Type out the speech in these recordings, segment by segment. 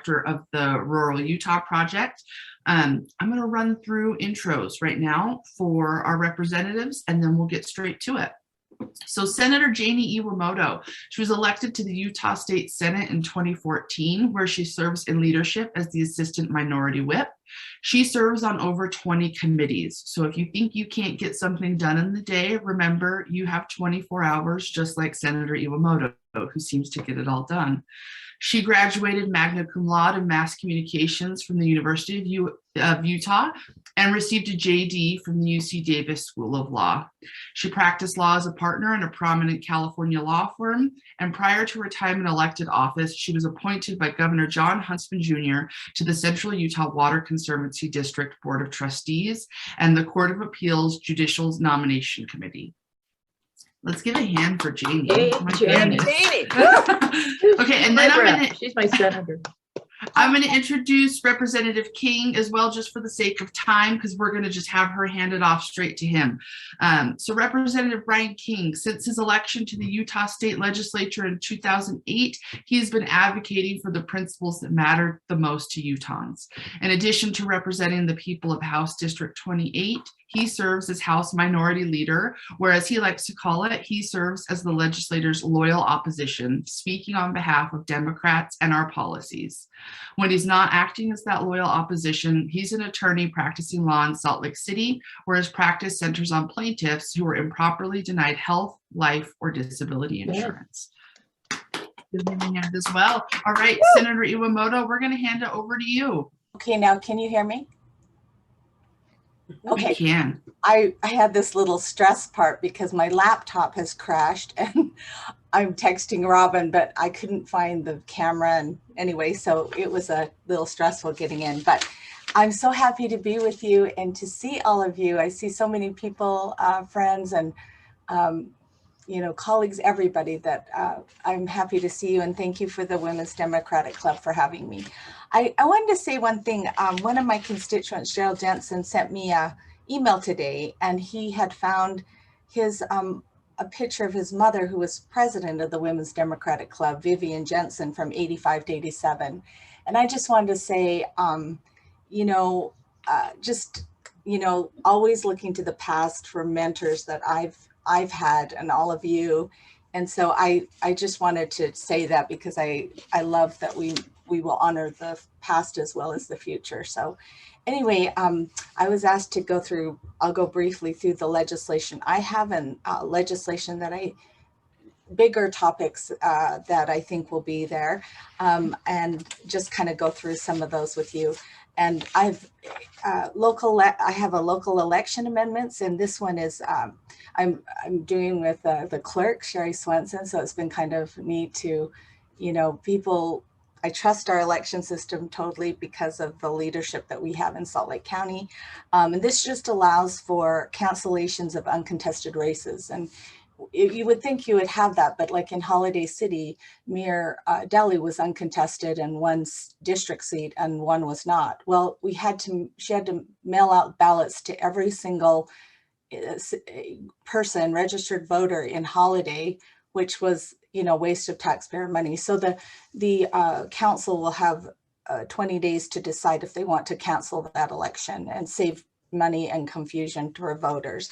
director of the Rural Utah Project. I'm going to run through intros right now for our representatives, and then we'll get straight to it. So Senator Jani Iwamoto, she was elected to the Utah State Senate in 2014, where she serves in leadership as the Assistant Minority Whip. She serves on over 20 committees. So if you think you can't get something done in the day, remember you have 24 hours, just like Senator Iwamoto, who seems to get it all done. She graduated magna cum laude in mass communications from the University of Utah and received a JD from the UC Davis School of Law. She practiced law as a partner in a prominent California law firm, and prior to her time in elected office, she was appointed by Governor John Huntsman Jr. to the Central Utah Water Conservancy District Board of Trustees and the Court of Appeals Judicial Nomination Committee. Let's give a hand for Jani. Yay, Jani. Okay, and then she's my senator. I'm going to introduce Representative King as well, just for the sake of time, because we're going to just have her hand it off straight to him. So Representative Brian King, since his election to the Utah State Legislature in 2008, he's been advocating for the principles that matter the most to Utahns. In addition to representing the people of House District 28, he serves as House Minority Leader, where, as he likes to call it, he serves as the legislator's loyal opposition, speaking on behalf of Democrats and our policies. When he's not acting as that loyal opposition, he's an attorney practicing law in Salt Lake City, where his practice centers on plaintiffs who were improperly denied health, life, or disability insurance. Give him a hand as well. All right, Senator Iwamoto, we're going to hand it over to you. Okay, now can you hear me? Okay, can. I had this little stress part because my laptop has crashed and I'm texting Robin, but I couldn't find the camera, and anyway, so it was a little stressful getting in, but I'm so happy to be with you and to see all of you. I see so many people, friends and you know, colleagues, everybody that I'm happy to see you, and thank you for the Women's Democratic Club for having me. I wanted to say one thing. One of my constituents, Gerald Jensen, sent me an email today, and he had found his a picture of his mother, who was president of the Women's Democratic Club, Vivian Jensen, from 85 to 87. And I just wanted to say, you know, just, you know, always looking to the past for mentors that I've had, and all of you. And so I just wanted to say that, because I love that we will honor the past as well as the future. So anyway, I was asked to go through, I'll go briefly through the legislation. I have legislation that bigger topics that I think will be there, and just kind of go through some of those with you. And I have a local election amendments, and this one is I'm doing with the clerk, Sherry Swenson. So it's been kind of neat to, you know, I trust our election system totally because of the leadership that we have in Salt Lake County. And this just allows for cancellations of uncontested races. And you would think you would have that, but like in Holiday City, Mayor Deli was uncontested and one district seat and one was not. Well, she had to mail out ballots to every single person, registered voter in Holiday, which was, you know, waste of taxpayer money. So the council will have 20 days to decide if they want to cancel that election and save money and confusion to our voters.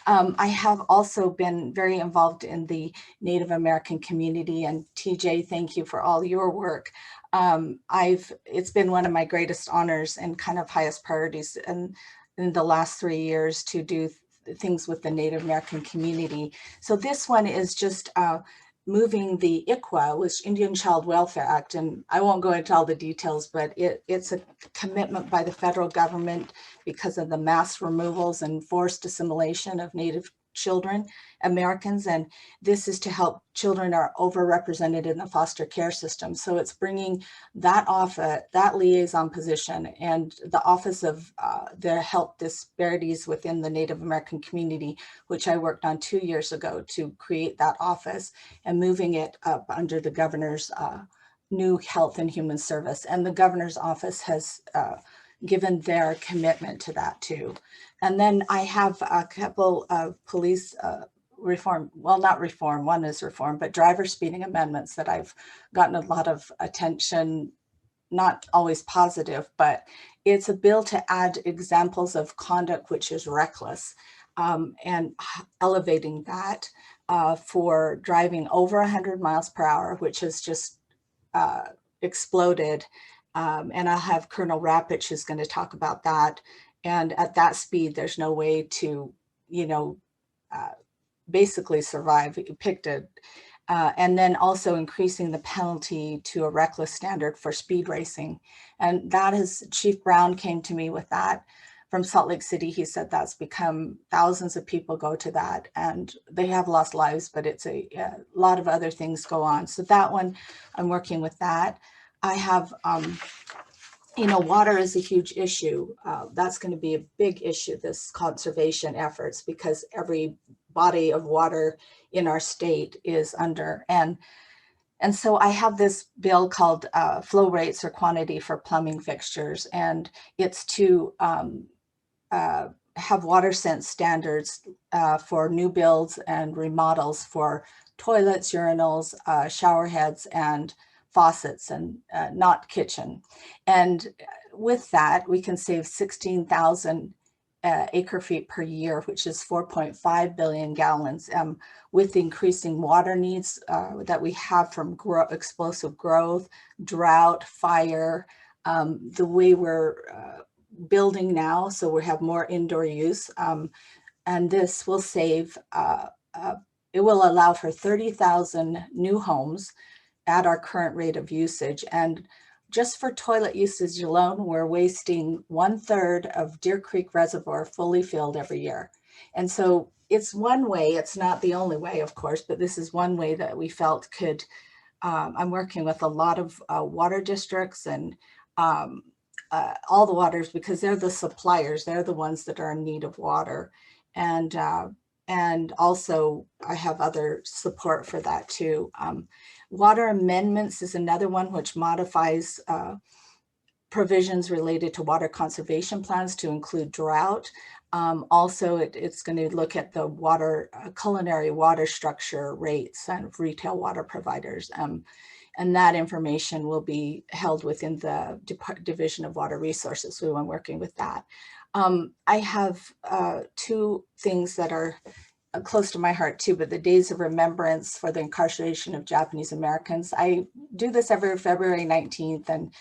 I have also been very involved in the Native American community, and TJ, thank you for all your work. It's been one of my greatest honors and kind of highest priorities in the last 3 years to do things with the Native American community. So this one is just moving the ICWA, which Indian Child Welfare Act, and I won't go into all the details, but it's a commitment by the federal government because of the mass removals and forced assimilation of Native children, Americans, and this is to help children are overrepresented in the foster care system. So it's bringing that that liaison position and the Office of the Health Disparities within the Native American community, which I worked on 2 years ago to create that office, and moving it up under the governor's new Health and Human Service. And the governor's office has given their commitment to that too. And then I have a couple of police reform, well, not reform, one is reform, but driver speeding amendments that I've gotten a lot of attention not always positive, but it's a bill to add examples of conduct which is reckless, and elevating that for driving over 100 miles per hour, which has just exploded. And I'll have Colonel Rapich who's going to talk about that. And at that speed, there's no way to, basically survive. You picked it. And then also increasing the penalty to a reckless standard for speed racing. And that is, Chief Brown came to me with that from Salt Lake City. He said that's become, thousands of people go to that and they have lost lives, but it's a lot of other things go on. So that one, I'm working with that. I have, water is a huge issue. That's going to be a big issue, this conservation efforts, because every body of water in our state is under. And so I have this bill called flow rates or quantity for plumbing fixtures. And it's to have water sense standards for new builds and remodels for toilets, urinals, shower heads, and faucets, and not kitchen. And with that, we can save 16,000 acre feet per year, which is 4.5 billion gallons, with the increasing water needs that we have from explosive growth, drought, fire, the way we're building now, so we have more indoor use. And this will save, it will allow for 30,000 new homes at our current rate of usage. And just for toilet usage alone, we're wasting 1/3 of Deer Creek Reservoir fully filled every year. And so it's one way, it's not the only way, of course, but this is one way that we felt could, I'm working with a lot of water districts and all the waters, because they're the suppliers, they're the ones that are in need of water. And also I have other support for that too. Water amendments is another one which modifies provisions related to water conservation plans to include drought. Also, it's going to look at the water, culinary water structure rates and retail water providers. And that information will be held within the Division of Water Resources. So I'm working with that. I have two things that are close to my heart too, but the Days of Remembrance for the Incarceration of Japanese Americans. I do this every February 19th and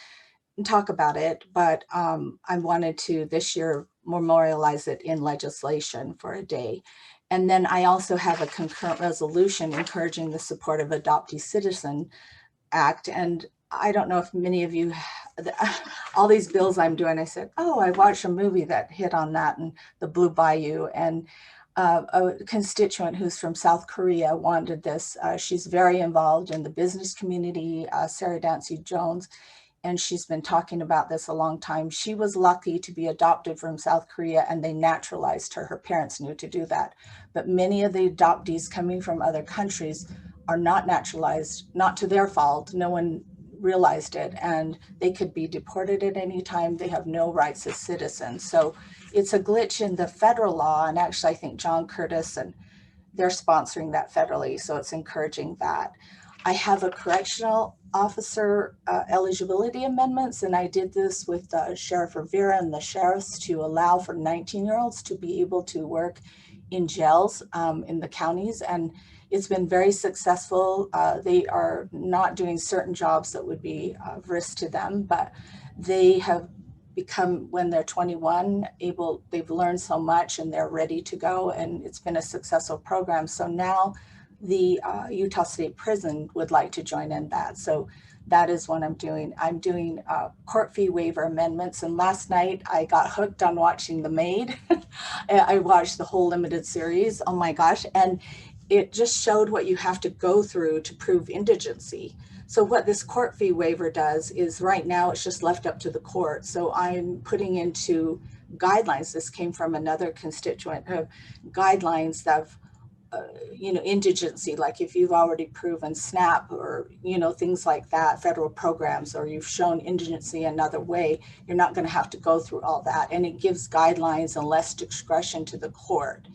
talk about it, but I wanted to this year memorialize it in legislation for a day. And then I also have a concurrent resolution encouraging the support of Adoptee Citizen Act. And I don't know if many of you, all these bills I'm doing, I said, oh, I watched a movie that hit on that, and the Blue Bayou. And a constituent who's from South Korea wanted this. She's very involved in the business community, Sarah Dancy Jones, and she's been talking about this a long time. She was lucky to be adopted from South Korea, and they naturalized her. Her parents knew to do that. But many of the adoptees coming from other countries are not naturalized, not to their fault. No one realized it, and they could be deported at any time. They have no rights as citizens. So it's a glitch in the federal law. And actually, I think John Curtis, and they're sponsoring that federally. So it's encouraging that. I have a correctional officer eligibility amendments, and I did this with Sheriff Rivera and the sheriffs to allow for 19-year-olds to be able to work in jails in the counties. And it's been very successful. They are not doing certain jobs that would be of risk to them, but they have become, when they're 21, they've learned so much and they're ready to go. And it's been a successful program. So now the Utah State Prison would like to join in that. So that is what I'm doing. I'm doing court fee waiver amendments. And last night I got hooked on watching The Maid. I watched the whole limited series. Oh my gosh. And it just showed what you have to go through to prove indigency. So what this court fee waiver does is, right now it's just left up to the court. So I'm putting into guidelines. This came from another constituent, guidelines that indigency, like if you've already proven SNAP or, things like that, federal programs, or you've shown indigency another way, you're not going to have to go through all that. And it gives guidelines and less discretion to the court.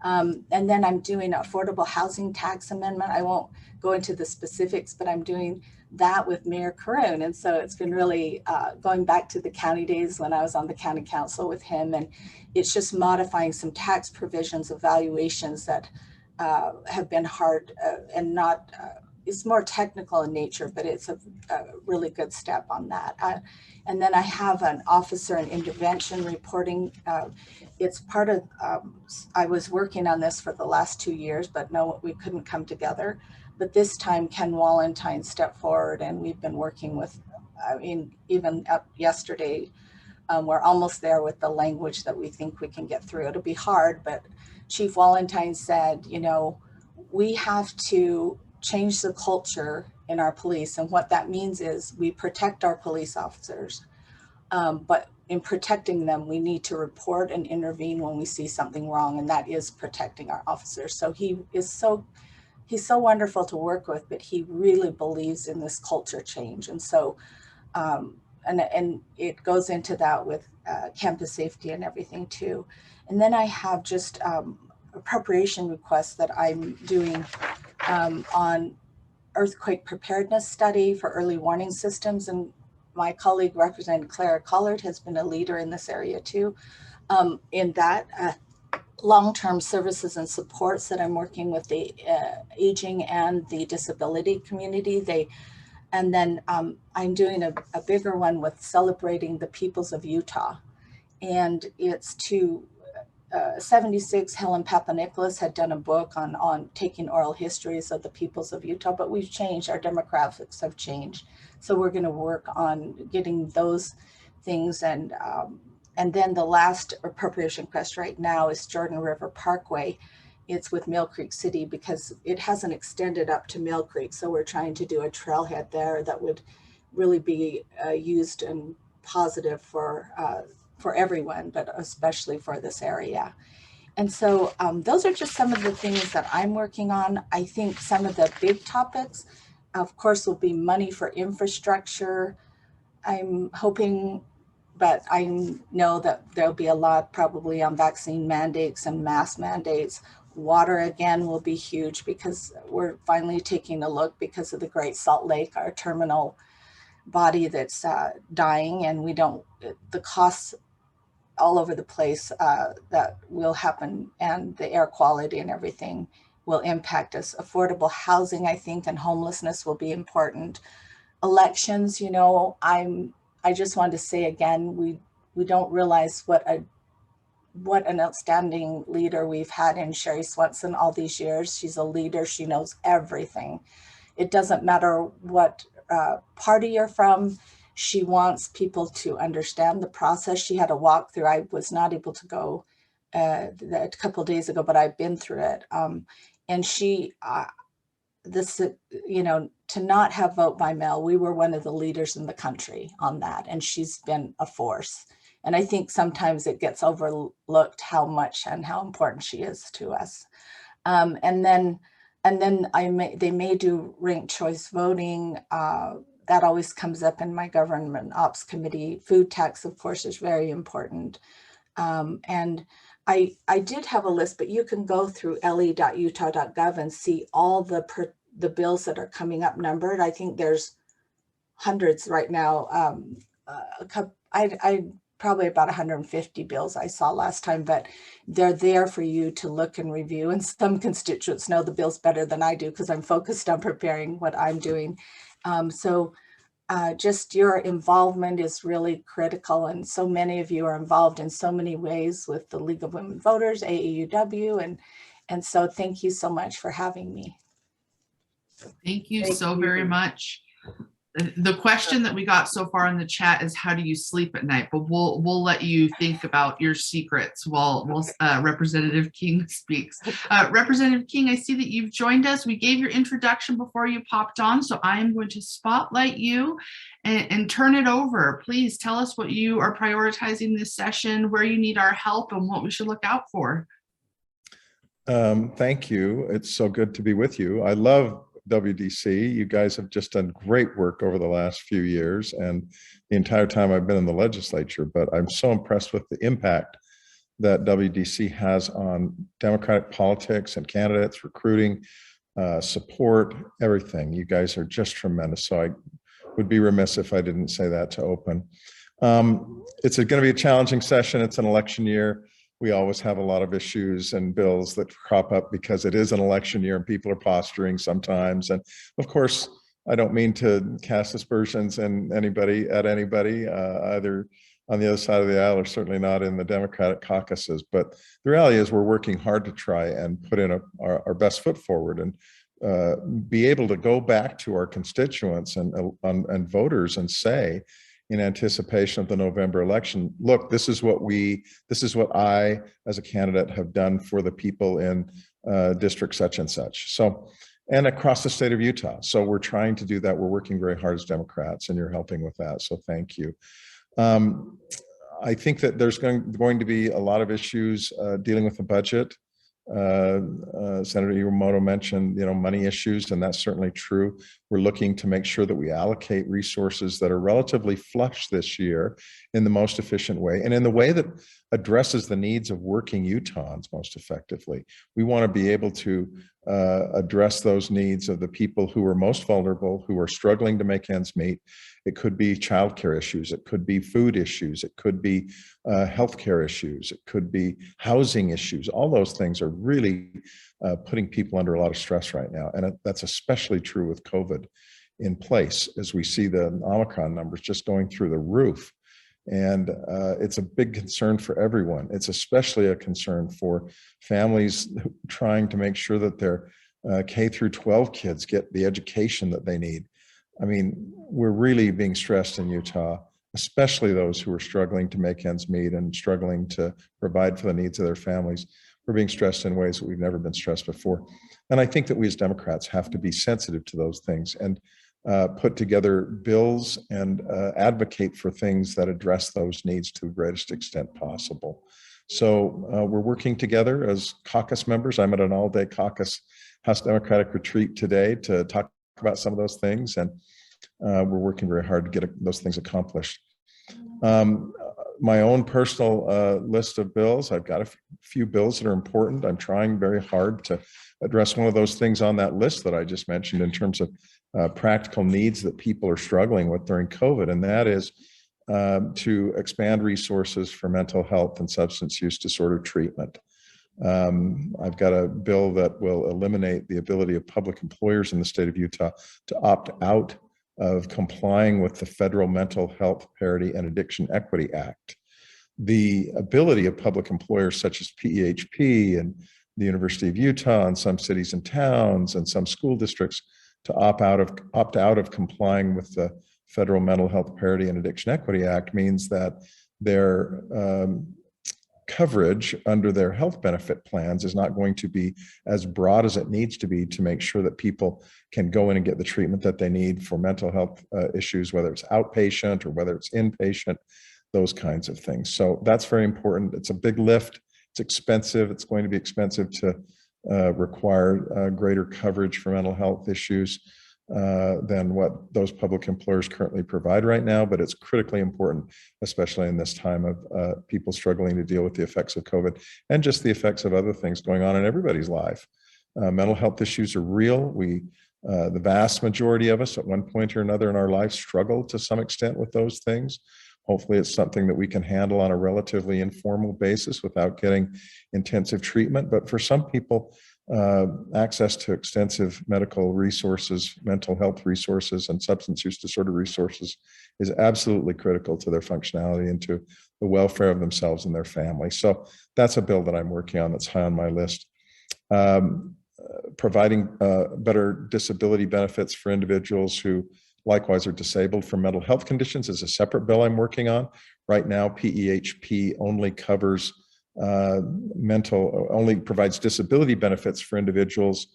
And then I'm doing affordable housing tax amendment. I won't go into the specifics, but I'm doing that with Mayor Caroon. And so it's been really going back to the county days when I was on the county council with him. And it's just modifying some tax provisions, evaluations that have been hard and not, it's more technical in nature, but it's a really good step on that. And then I have an officer and intervention reporting. It's part of, I was working on this for the last 2 years, but no, we couldn't come together. But this time Ken Wallentyne stepped forward, and we've been working with, I mean, even up yesterday, we're almost there with the language that we think we can get through. It'll be hard, but Chief Wallentyne said, you know, we have to change the culture in our police. And what that means is we protect our police officers, but in protecting them, we need to report and intervene when we see something wrong, and that is protecting our officers. So he's so wonderful to work with, but he really believes in this culture change. And so, and it goes into that with campus safety and everything too. And then I have just appropriation requests that I'm doing on earthquake preparedness study for early warning systems. And my colleague, Representative Clara Collard, has been a leader in this area too, in that long-term services and supports that I'm working with the aging and the disability community. And then I'm doing a bigger one with celebrating the peoples of Utah. And it's to 76, Helen Papanicholas had done a book on taking oral histories of the peoples of Utah, but we've changed, our demographics have changed. So we're gonna work on getting those things. And then the last appropriation request right now is Jordan River Parkway. It's with Mill Creek City because it hasn't extended up to Mill Creek. So we're trying to do a trailhead there that would really be used and positive for everyone, but especially for this area. And so those are just some of the things that I'm working on. I think some of the big topics, of course, will be money for infrastructure. I'm hoping, but I know that there'll be a lot probably on vaccine mandates and mask mandates. Water again will be huge because we're finally taking a look because of the Great Salt Lake, our terminal body that's dying, and we don't, the costs all over the place that will happen, and the air quality and everything will impact us. Affordable housing, I think, and homelessness will be important. Elections, you know, I just want to say again, we don't realize what an outstanding leader we've had in Sherry Swenson all these years. She's a leader, she knows everything. It doesn't matter what party you're from. She wants people to understand the process. She had a walkthrough. I was not able to go a couple of days ago, but I've been through it. And she, you know, to not have vote by mail, we were one of the leaders in the country on that. And she's been a force. And I think sometimes it gets overlooked how much and how important she is to us. And then they may do ranked choice voting. That always comes up in my government ops committee. Food tax, of course, is very important. And I did have a list, but you can go through le.utah.gov and see all the bills that are coming up numbered. I think there's hundreds right now. I probably about 150 bills I saw last time, but they're there for you to look and review. And some constituents know the bills better than I do because I'm focused on preparing what I'm doing. So just your involvement is really critical. And so many of you are involved in so many ways with the League of Women Voters, AAUW. And so thank you so much for having me. Thank you so very much. The question that we got so far in the chat is, how do you sleep at night? But we'll let you think about your secrets while Representative King speaks. Representative King, I see that you've joined us. We gave your introduction before you popped on, so I am going to spotlight you and turn it over. Please tell us what you are prioritizing this session, where you need our help, and what we should look out for. Thank you. It's so good to be with you. I love WDC. You guys have just done great work over the last few years and the entire time I've been in the legislature, but I'm so impressed with the impact that WDC has on Democratic politics and candidates, recruiting, support, everything. You guys are just tremendous. So I would be remiss if I didn't say that to open. It's going to be a challenging session. It's an election year. We always have a lot of issues and bills that crop up because it is an election year and people are posturing sometimes. And of course, I don't mean to cast aspersions at anybody, either on the other side of the aisle or certainly not in the Democratic caucuses. But the reality is we're working hard to try and put in our best foot forward and be able to go back to our constituents and voters and say, in anticipation of the November election, look, this is what I, as a candidate, have done for the people in district such and such. So, and across the state of Utah. So we're trying to do that. We're working very hard as Democrats, and you're helping with that. So thank you. I think that there's going to be a lot of issues dealing with the budget. Senator Iwamoto mentioned, money issues, and that's certainly true. We're looking to make sure that we allocate resources that are relatively flush this year in the most efficient way and in the way that addresses the needs of working Utahns most effectively. We want to be able to address those needs of the people who are most vulnerable, who are struggling to make ends meet. It could be childcare issues, it could be food issues, it could be healthcare issues, it could be housing issues. All those things are really putting people under a lot of stress right now. And that's especially true with COVID in place, as we see the Omicron numbers just going through the roof. And it's a big concern for everyone. It's especially a concern for families trying to make sure that their K through 12 kids get the education that they need. I mean, we're really being stressed in Utah, especially those who are struggling to make ends meet and struggling to provide for the needs of their families. We're being stressed in ways that we've never been stressed before. And I think that we as Democrats have to be sensitive to those things and put together bills and advocate for things that address those needs to the greatest extent possible. So we're working together as caucus members. I'm at an all-day caucus House Democratic retreat today to talk about some of those things, and we're working very hard to get those things accomplished. My own personal list of bills, I've got a few bills that are important. I'm trying very hard to address one of those things on that list that I just mentioned in terms of practical needs that people are struggling with during COVID, and that is to expand resources for mental health and substance use disorder treatment. I've got a bill that will eliminate the ability of public employers in the state of Utah to opt out of complying with the Federal Mental Health Parity and Addiction Equity Act. The ability of public employers such as PEHP and the University of Utah and some cities and towns and some school districts to opt out of complying with the Federal Mental Health Parity and Addiction Equity Act means that their coverage under their health benefit plans is not going to be as broad as it needs to be to make sure that people can go in and get the treatment that they need for mental health issues, whether it's outpatient or whether it's inpatient, those kinds of things. So that's very important. It's a big lift. It's expensive. It's going to be expensive to require greater coverage for mental health issues than what those public employers currently provide right now, but it's critically important, especially in this time of people struggling to deal with the effects of COVID and just the effects of other things going on in everybody's life. Mental health issues are real. The vast majority of us at one point or another in our life struggle to some extent with those things. Hopefully it's something that we can handle on a relatively informal basis without getting intensive treatment. But for some people, access to extensive medical resources, mental health resources, and substance use disorder resources is absolutely critical to their functionality and to the welfare of themselves and their family. So that's a bill that I'm working on that's high on my list. Providing better disability benefits for individuals who likewise are disabled from mental health conditions is a separate bill I'm working on. Right now, PEHP only covers only provides disability benefits for individuals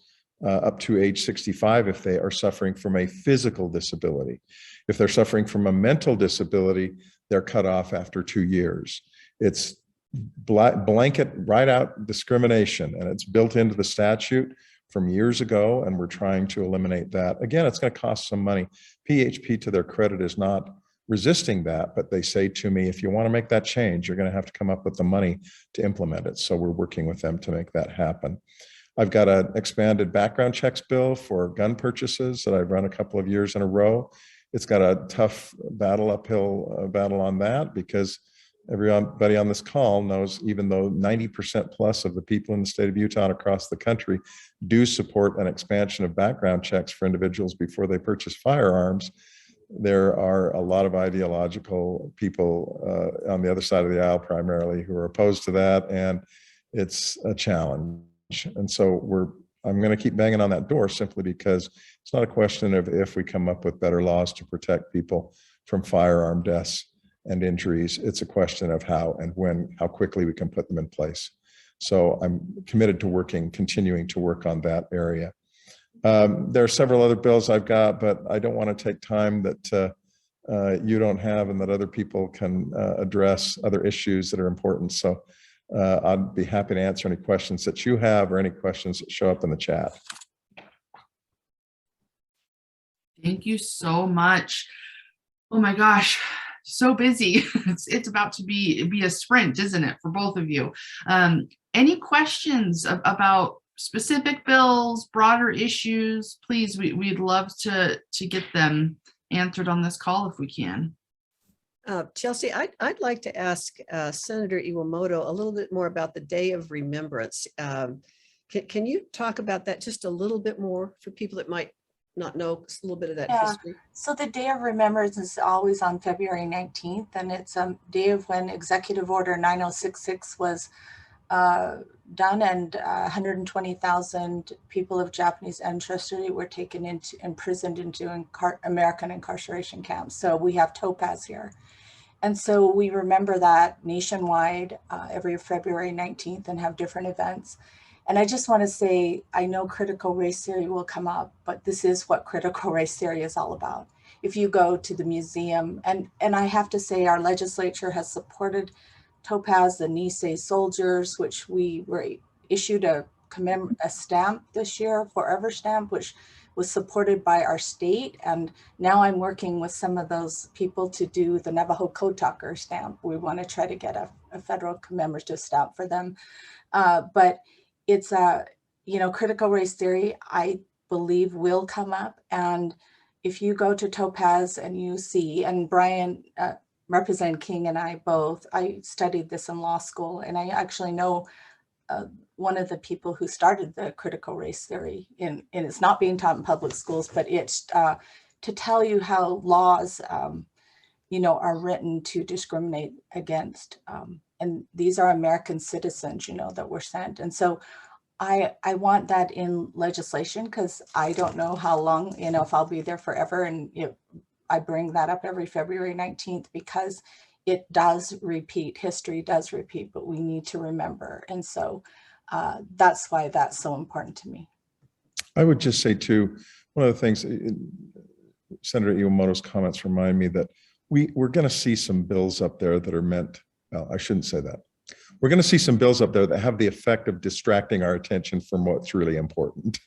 up to age 65 if they are suffering from a physical disability. If they're suffering from a mental disability, they're cut off after 2 years. It's blanket right out discrimination, and it's built into the statute from years ago, and we're trying to eliminate that. Again, it's going to cost some money. PHP, to their credit, is not resisting that, but they say to me, if you want to make that change, you're going to have to come up with the money to implement it. So we're working with them to make that happen. I've got an expanded background checks bill for gun purchases that I've run a couple of years in a row. It's got a tough uphill battle on that, because everybody on this call knows, even though 90% plus of the people in the state of Utah and across the country do support an expansion of background checks for individuals before they purchase firearms, there are a lot of ideological people on the other side of the aisle primarily who are opposed to that, and it's a challenge. And so I'm going to keep banging on that door, simply because it's not a question of if we come up with better laws to protect people from firearm deaths and injuries. It's a question of how and when, how quickly we can put them in place. So I'm committed to continuing to work on that area. There are several other bills I've got, but I don't want to take time that you don't have and that other people can address other issues that are important. So I'd be happy to answer any questions that you have or any questions that show up in the chat. Thank you so much. Oh my gosh, so busy. It's about to be a sprint, isn't it, for both of you? Any questions about specific bills, broader issues? Please, we'd love to get them answered on this call if we can. Chelsea, I'd like to ask Senator Iwamoto a little bit more about the Day of Remembrance. Can you talk about that just a little bit more for people that might not know a little bit of that history? So the Day of Remembrance is always on February 19th, and it's a day of when Executive Order 9066 was done, and 120,000 people of Japanese ancestry were taken into imprisoned into American incarceration camps. So we have Topaz here. And so we remember that nationwide every February 19th and have different events. And I just want to say, I know critical race theory will come up, but this is what critical race theory is all about. If you go to the museum, and I have to say our legislature has supported Topaz, the Nisei soldiers, which we were issued a stamp this year, Forever Stamp, which was supported by our state. And now I'm working with some of those people to do the Navajo Code Talker stamp. We want to try to get a federal commemorative stamp for them. But it's critical race theory, I believe, will come up. And if you go to Topaz and you see, and Brian, Representative King and I both, I studied this in law school, and I actually know one of the people who started the critical race theory, and it's not being taught in public schools, but it's to tell you how laws, are written to discriminate against. And these are American citizens, that were sent. And so I want that in legislation, because I don't know how long, if I'll be there forever. And I bring that up every February 19th because it does repeat, history does repeat, but we need to remember. And so that's why that's so important to me. I would just say too, one of the things, Senator Iwamoto's comments remind me that we're going to see some bills up there that are meant, well, I shouldn't say that. We're going to see some bills up there that have the effect of distracting our attention from what's really important.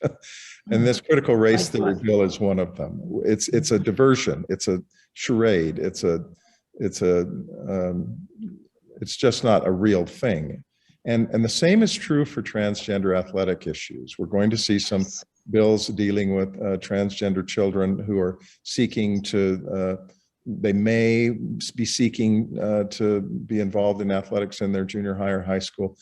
And this critical race theory bill is one of them. It's a diversion. It's a charade. It's just not a real thing. And the same is true for transgender athletic issues. We're going to see some bills dealing with transgender children who are seeking to, they may be seeking to be involved in athletics in their junior high or high school.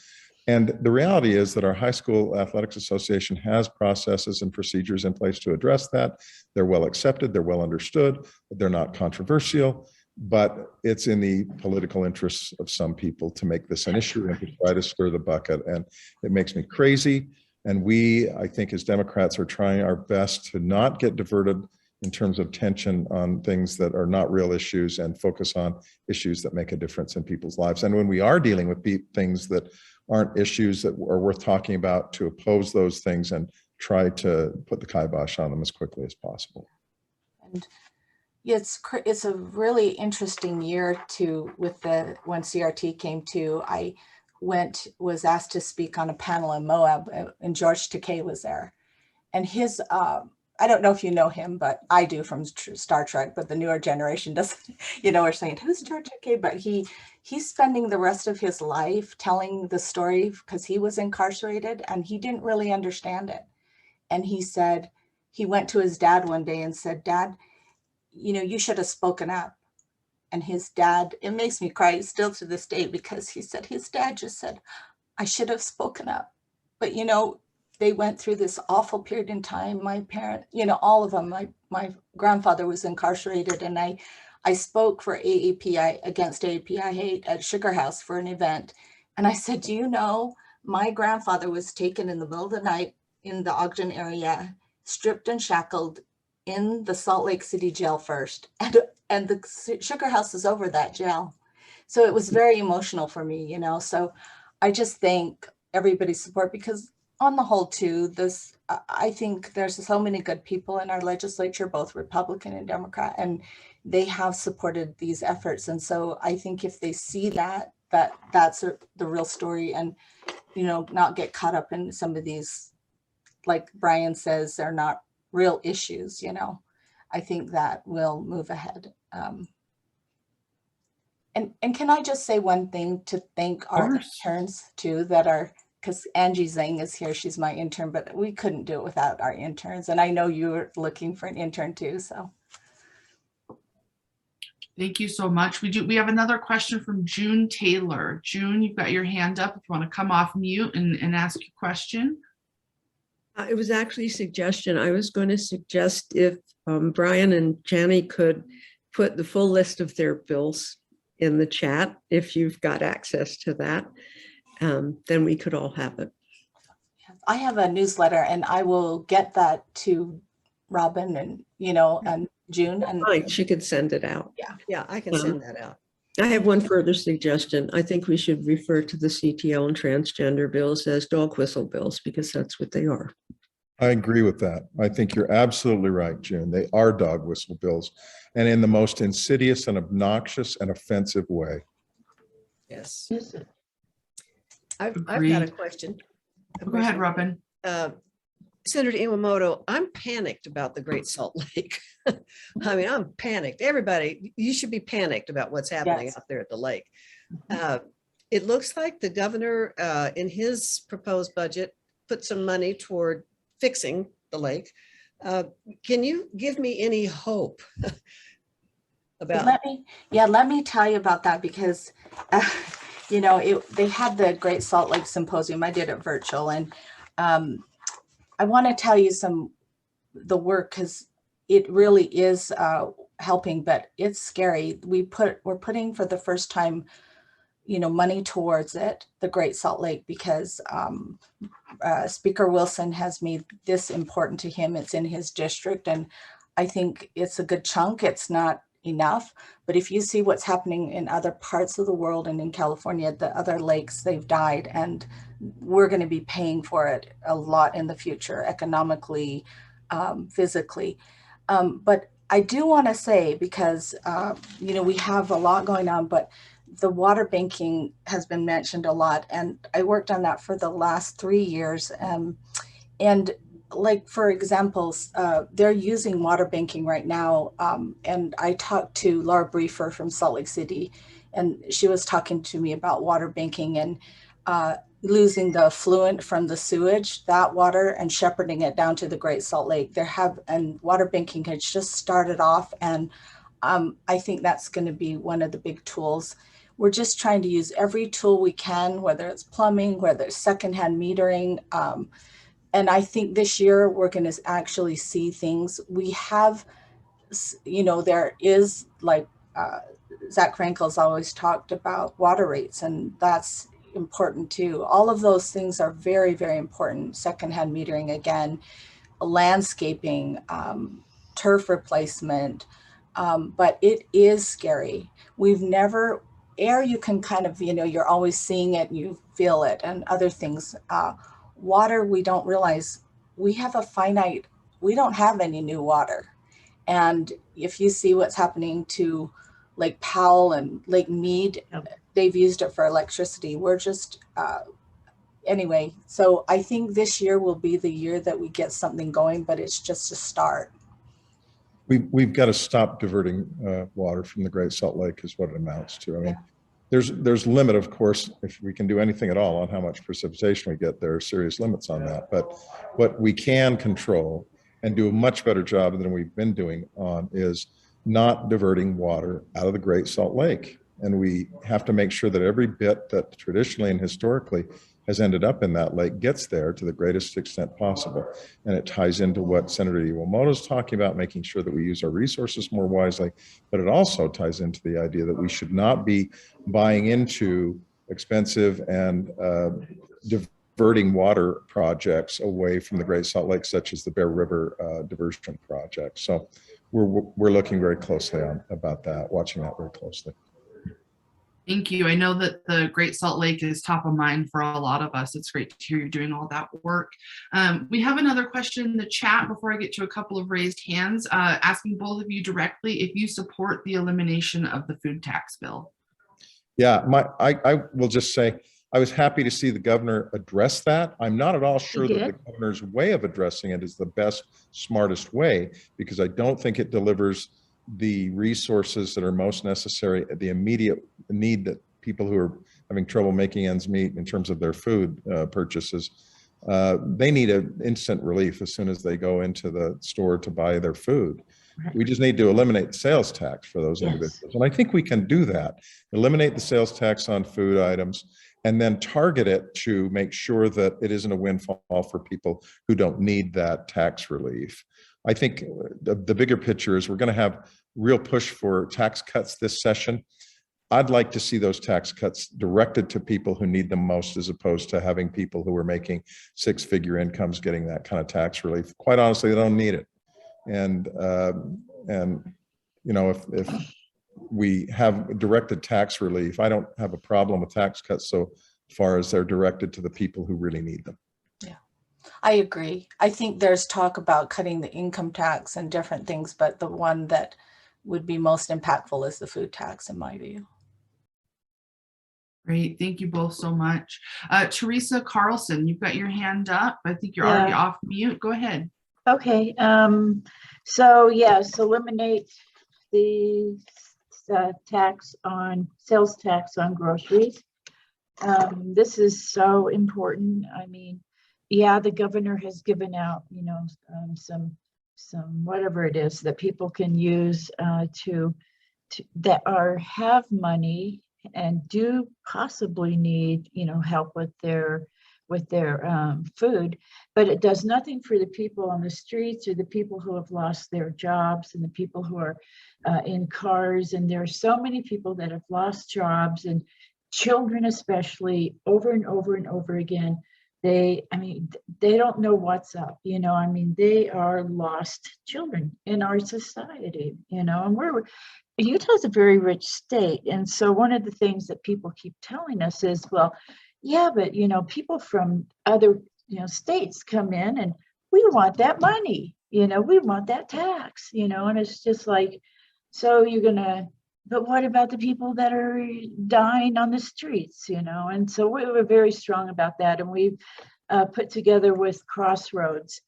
And the reality is that our High School Athletics Association has processes and procedures in place to address that. They're well accepted, they're well understood, they're not controversial, but it's in the political interests of some people to make this an issue and to try to stir the bucket. And it makes me crazy. And we, I think as Democrats, are trying our best to not get diverted in terms of tension on things that are not real issues and focus on issues that make a difference in people's lives. And when we are dealing with things that aren't issues that are worth talking about, to oppose those things and try to put the kibosh on them as quickly as possible. And it's a really interesting year when CRT came to, I was asked to speak on a panel in Moab, and George Takei was there. And his I don't know if you know him, but I do from Star Trek, but the newer generation doesn't, are saying, who's George Takei? But he's spending the rest of his life telling the story because he was incarcerated and he didn't really understand it. And he said, he went to his dad one day and said, Dad, you should have spoken up. And his dad, it makes me cry still to this day, because he said, his dad just said, I should have spoken up. But, they went through this awful period in time. My parent, all of them, my grandfather was incarcerated, and I spoke for AAPI, against AAPI hate, at Sugar House for an event. And I said, do you know, my grandfather was taken in the middle of the night in the Ogden area, stripped and shackled in the Salt Lake City jail first. And the Sugar House is over that jail. So it was very emotional for me, so I just thank everybody's support, because on the whole too, I think there's so many good people in our legislature, both Republican and Democrat, and they have supported these efforts. And so I think if they see that's the real story, and, not get caught up in some of these, like Brian says, they're not real issues, I think that will move ahead. And can I just say one thing to thank our interns too, that are, because Angie Zhang is here, she's my intern, but we couldn't do it without our interns. And I know you were looking for an intern too, so. Thank you so much. We have another question from June Taylor. June, you've got your hand up if you want to come off mute and ask your question. It was actually a suggestion. I was going to suggest if Brian and Jani could put the full list of their bills in the chat, if you've got access to that, then we could all have it. I have a newsletter, and I will get that to Robin and, and June. And Fine, she could send it out. Yeah, I can send that out. I have one further suggestion. I think we should refer to the CTL and transgender bills as dog whistle bills, because that's what they are. I agree with that. I think you're absolutely right, June. They are dog whistle bills, and in the most insidious and obnoxious and offensive way. Yes. I've got Agreed. a question. Go ahead, Robin. Senator Iwamoto, I'm panicked about the Great Salt Lake. I mean, I'm panicked. Everybody, you should be panicked about what's happening Yes. out there at the lake. It looks like the governor in his proposed budget put some money toward fixing the lake. Can you give me any hope about? Let me tell you about that, because they had the Great Salt Lake Symposium. I did it virtual, and I want to tell you the work, because it really is helping, but it's scary. We're putting for the first time, money towards it, the Great Salt Lake, because Speaker Wilson has made this important to him. It's in his district, and I think it's a good chunk. It's not enough, but if you see what's happening in other parts of the world and in California, the other lakes, they've died, and we're going to be paying for it a lot in the future, economically, physically. But I do want to say, because we have a lot going on, but the water banking has been mentioned a lot, and I worked on that for the last 3 years. And like, for example, they're using water banking right now. And I talked to Laura Briefer from Salt Lake City, and she was talking to me about water banking and losing the effluent from the sewage, that water, and shepherding it down to the Great Salt Lake. And water banking has just started off, and I think that's going to be one of the big tools. We're just trying to use every tool we can, whether it's plumbing, whether it's secondhand metering. And I think this year we're going to actually see things. We have, there is, like Zach Frankel's always talked about, water rates, and that's important too. All of those things are very, very important. Secondhand metering again, landscaping, turf replacement, but it is scary. We've never, air you can kind of, you're always seeing it, you feel it, and other things. Water, we don't realize we have we don't have any new water. And if you see what's happening to Lake Powell and Lake Mead, they've used it for electricity. We're just anyway, so I think this year will be the year that we get something going, but it's just a start. We've got to stop diverting water from the Great Salt Lake is what it amounts to. I mean, there's limit, of course, if we can do anything at all on how much precipitation we get, there are serious limits on that. But what we can control and do a much better job than we've been doing on is not diverting water out of the Great Salt Lake. And we have to make sure that every bit that traditionally and historically has ended up in that lake gets there to the greatest extent possible. And it ties into what Senator Iwamoto is talking about, making sure that we use our resources more wisely, but it also ties into the idea that we should not be buying into expensive and diverting water projects away from the Great Salt Lake, such as the Bear River diversion project. So we're looking very closely about that, watching that very closely. Thank you. I know that the Great Salt Lake is top of mind for a lot of us. It's great to hear you're doing all that work. We have another question in the chat before I get to a couple of raised hands, asking both of you directly if you support the elimination of the food tax bill. Yeah, I will just say, I was happy to see the governor address that. I'm not at all sure that the governor's way of addressing it is the best, smartest way, because I don't think it delivers the resources that are most necessary, the immediate need that people who are having trouble making ends meet in terms of their food purchases. They need an instant relief as soon as they go into the store to buy their food. Right. We just need to eliminate the sales tax for those individuals. And I think we can do that. Eliminate the sales tax on food items and then target it to make sure that it isn't a windfall for people who don't need that tax relief. I think the bigger picture is we're going to have real push for tax cuts this session. I'd like to see those tax cuts directed to people who need them most, as opposed to having people who are making six-figure incomes getting that kind of tax relief. Quite honestly, they don't need it. And you know, if we have directed tax relief, I don't have a problem with tax cuts so far as they're directed to the people who really need them. Yeah, I agree. I think there's talk about cutting the income tax and different things, but the one that would be most impactful is the food tax, in my view. Great, thank you both so much. Teresa Carlson, you've got your hand up. I think you're already off mute. Go ahead. Okay, so yes, eliminate the sales tax on groceries. This is so important. I mean, yeah, the governor has given out, you know, some whatever it is that people can use that have money and do possibly need, you know, help with their food, but it does nothing for the people on the streets or the people who have lost their jobs and the people who are in cars. And there are so many people that have lost jobs, and children especially, over and over and over again. They don't know what's up, you know. I mean, they are lost children in our society, you know. And Utah's a very rich state, and so one of the things that people keep telling us is, well, yeah, but you know, people from other, you know, states come in and we want that money, you know, we want that tax, you know. And it's just like, so but what about the people that are dying on the streets, you know? And so we were very strong about that. And we've put together with Crossroads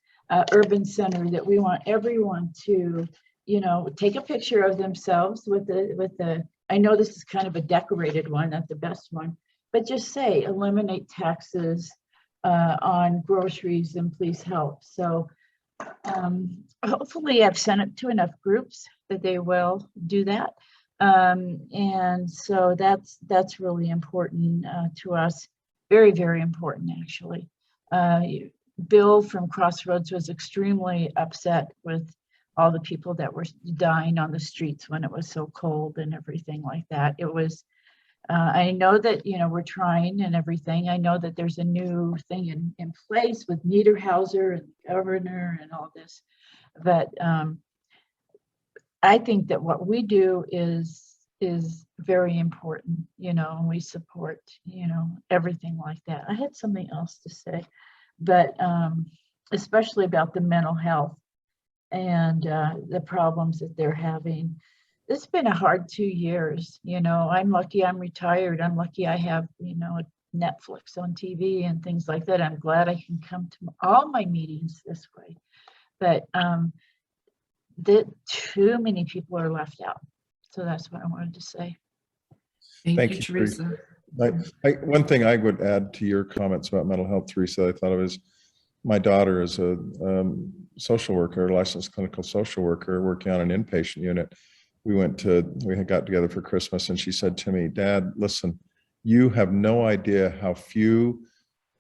Urban Center that we want everyone to, you know, take a picture of themselves with the, I know this is kind of a decorated one, not the best one, but just say, eliminate taxes on groceries and please help. So hopefully I've sent it to enough groups that they will do that. And so that's really important to us. Very, very important, actually. Bill from Crossroads was extremely upset with all the people that were dying on the streets when it was so cold and everything like that. It was, I know that, you know, we're trying and everything. I know that there's a new thing in place with Niederhauser and the governor and all this, but I think that what we do is very important, you know, and we support, you know, everything like that. I had something else to say, but especially about the mental health and the problems that they're having. It's been a hard 2 years, you know. I'm lucky I'm retired. I'm lucky I have, you know, Netflix on TV and things like that. I'm glad I can come to all my meetings this way. But too many people are left out. So that's what I wanted to say. Thank you, Teresa. One thing I would add to your comments about mental health, Teresa, I thought of is my daughter is a social worker, licensed clinical social worker working on an inpatient unit. We had got together for Christmas and she said to me, Dad, listen, you have no idea how few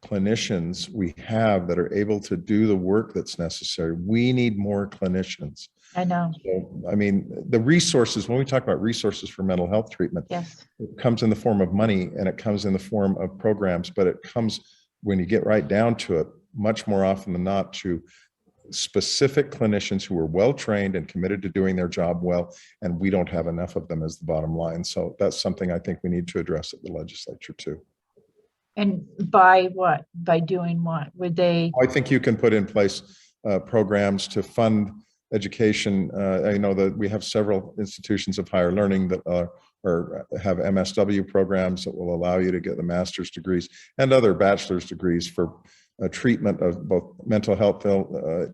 clinicians we have that are able to do the work that's necessary. We need more clinicians. I know. So, I mean, the resources, when we talk about resources for mental health treatment, Yes. it comes in the form of money and it comes in the form of programs, but it comes, when you get right down to it, much more often than not, to specific clinicians who are well-trained and committed to doing their job well, and we don't have enough of them as the bottom line. So that's something I think we need to address at the legislature too. And by what? By doing what? Would they? I think you can put in place programs to fund education. I know that we have several institutions of higher learning that have MSW programs that will allow you to get the master's degrees and other bachelor's degrees for treatment of both mental health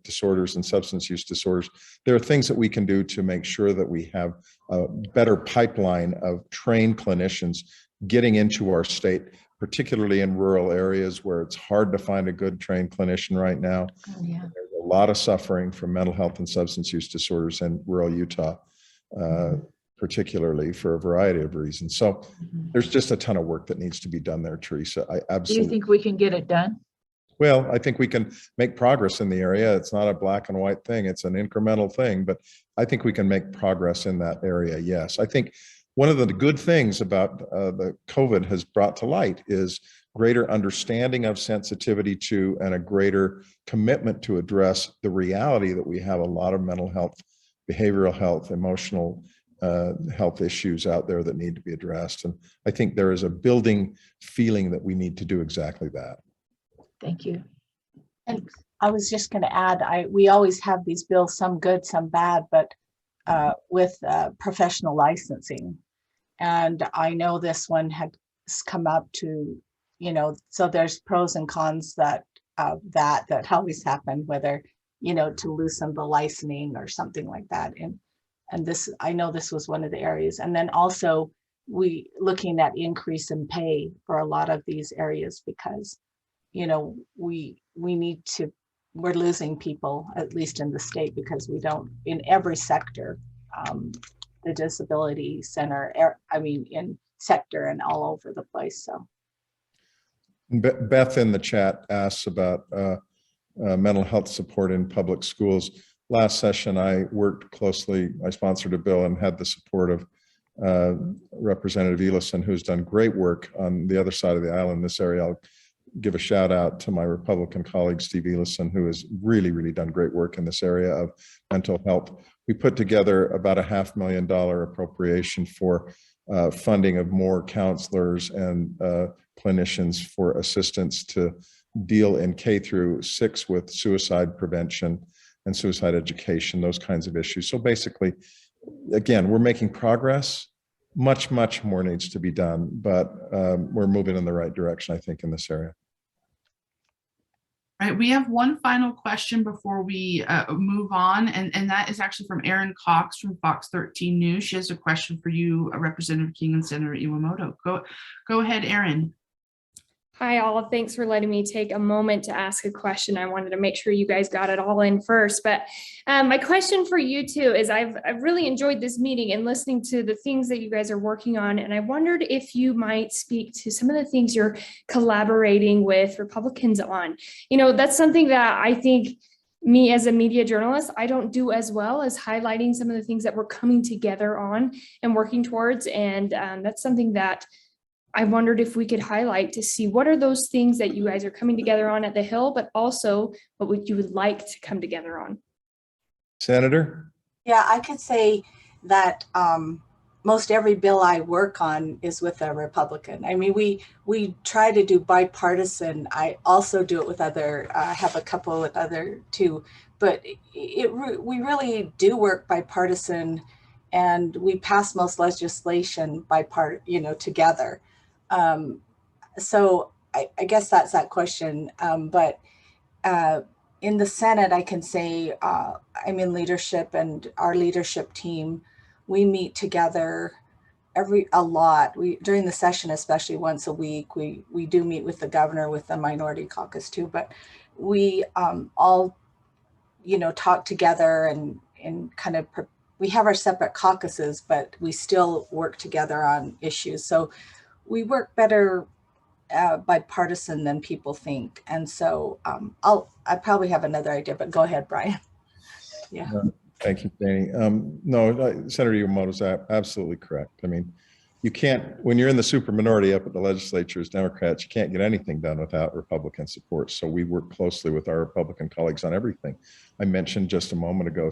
disorders and substance use disorders. There are things that we can do to make sure that we have a better pipeline of trained clinicians getting into our state, particularly in rural areas where it's hard to find a good trained clinician right now. Oh, yeah. There's a lot of suffering from mental health and substance use disorders in rural Utah, particularly for a variety of reasons. So there's just a ton of work that needs to be done there, Teresa. I Do you absolutely. think we can get it done? Well, I think we can make progress in the area. It's not a black and white thing. It's an incremental thing, but I think we can make progress in that area. Yes. I think one of the good things about the COVID has brought to light is greater understanding of sensitivity to and a greater commitment to address the reality that we have a lot of mental health, behavioral health, emotional health issues out there that need to be addressed. And I think there is a building feeling that we need to do exactly that. Thank you. And I was just going to add, we always have these bills, some good, some bad, but with professional licensing. And I know this one has come up to, so there's pros and cons that always happen, whether, to loosen the licensing or something like that. And this, I know this was one of the areas. And then also we looking at increase in pay for a lot of these areas because we're losing people, at least in the state, because we don't, in every sector, the disability center, in sector and all over the place. So Beth in the chat asks about mental health support in public schools. Last session, I worked closely, I sponsored a bill and had the support of Representative Elison, who's done great work on the other side of the aisle in this area. I'll give a shout out to my Republican colleague, Steve Elison, who has really, really done great work in this area of mental health. We put together about a $500,000 appropriation for funding of more counselors and clinicians for assistance to deal in K-6 with suicide prevention and suicide education, those kinds of issues. So basically, again, we're making progress. Much, much more needs to be done, but we're moving in the right direction, I think, in this area. Right, we have one final question before we move on, and that is actually from Erin Cox from Fox 13 News. She has a question for you, Representative King and Senator Iwamoto. Go ahead, Erin. Hi, all. Thanks for letting me take a moment to ask a question. I wanted to make sure you guys got it all in first. But my question for you two is I've really enjoyed this meeting and listening to the things that you guys are working on. And I wondered if you might speak to some of the things you're collaborating with Republicans on. That's something that I think me as a media journalist, I don't do as well as highlighting some of the things that we're coming together on and working towards. And that's something that I wondered if we could highlight to see what are those things that you guys are coming together on at the Hill, but also what you would like to come together on. Senator? yeah, I could say that most every bill I work on is with a Republican. I mean, we try to do bipartisan. I also do it with other, have a couple with other too, but we really do work bipartisan, and we pass most legislation together. so I guess that's that question. But in the Senate, I can say I'm in leadership, and our leadership team, we meet together a lot. We during the session, especially once a week, we do meet with the governor, with the minority caucus too. But we all, talk together and kind of we have our separate caucuses, but we still work together on issues. So we work better bipartisan than people think. And so I probably have another idea, but go ahead, Brian. Yeah. Thank you, Jani. No, Senator Iwamoto is absolutely correct. I mean, you can't, when you're in the super minority up at the legislature as Democrats, you can't get anything done without Republican support. So we work closely with our Republican colleagues on everything. I mentioned just a moment ago,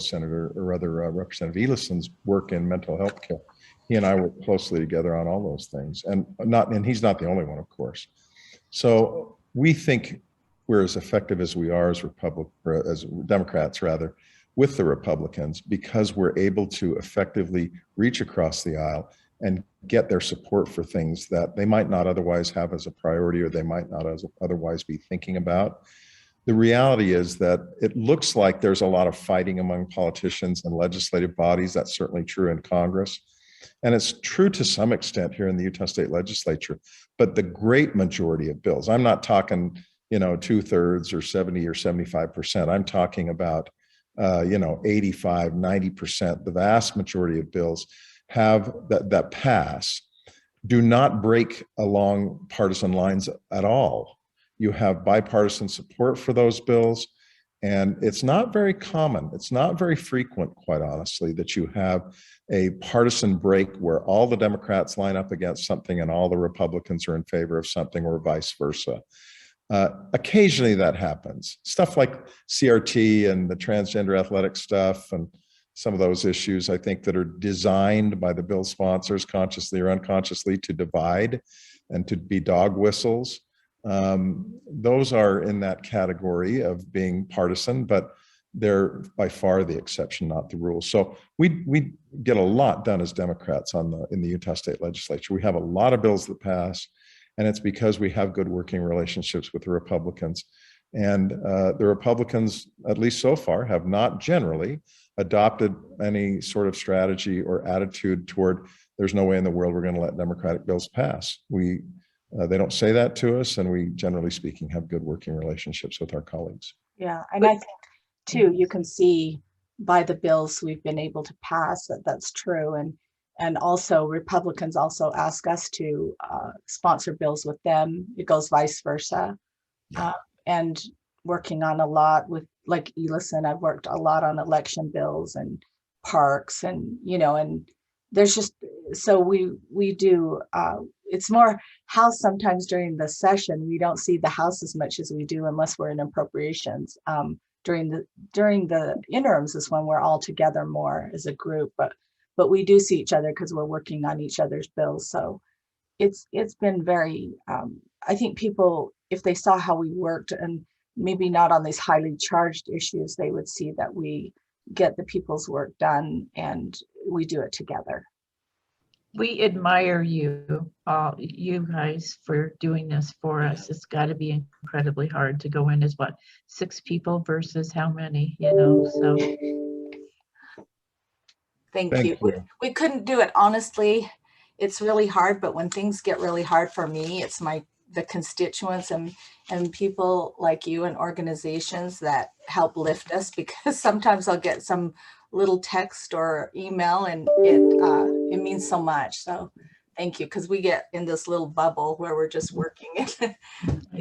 Representative Elison's work in mental health care. He and I work closely together on all those things, and he's not the only one, of course. So we think we're as effective as we are as Democrats, rather, with the Republicans, because we're able to effectively reach across the aisle and get their support for things that they might not otherwise have as a priority, or they might not otherwise be thinking about. The reality is that it looks like there's a lot of fighting among politicians and legislative bodies. That's certainly true in Congress. And it's true to some extent here in the Utah State Legislature, but the great majority of bills, I'm not talking, 2/3 or 70 or 75%. I'm talking about 85, 90%, the vast majority of bills have that pass, do not break along partisan lines at all. You have bipartisan support for those bills, and it's not very common. It's not very frequent, quite honestly, that you have a partisan break where all the Democrats line up against something and all the Republicans are in favor of something, or vice versa. Occasionally that happens. Stuff like CRT and the transgender athletic stuff and some of those issues, I think, that are designed by the bill sponsors consciously or unconsciously to divide and to be dog whistles. Those are in that category of being partisan, but they're by far the exception, not the rule. So we get a lot done as Democrats in the Utah State Legislature. We have a lot of bills that pass, and it's because we have good working relationships with the Republicans. And the Republicans, at least so far, have not generally adopted any sort of strategy or attitude toward there's no way in the world we're going to let Democratic bills pass. They don't say that to us, and we, generally speaking, have good working relationships with our colleagues. Yeah, and I think too, you can see by the bills we've been able to pass that that's true. And also Republicans also ask us to sponsor bills with them. It goes vice versa. And working on a lot with, like Elison, I've worked a lot on election bills and parks, and and there's just, so we do, it's more House. Sometimes during the session we don't see the House as much as we do unless we're in appropriations. During the interims is when we're all together more as a group, but we do see each other because we're working on each other's bills. So it's been very, I think people, if they saw how we worked, and maybe not on these highly charged issues, they would see that we get the people's work done and we do it together. We admire you guys for doing this for us. It's got to be incredibly hard to go in as 6 people versus how many, so. Thank you. We couldn't do it, honestly. It's really hard, but when things get really hard for me, it's the constituents and people like you and organizations that help lift us, because sometimes I'll get some little text or email and it means so much. So thank you, because we get in this little bubble where we're just working. I'm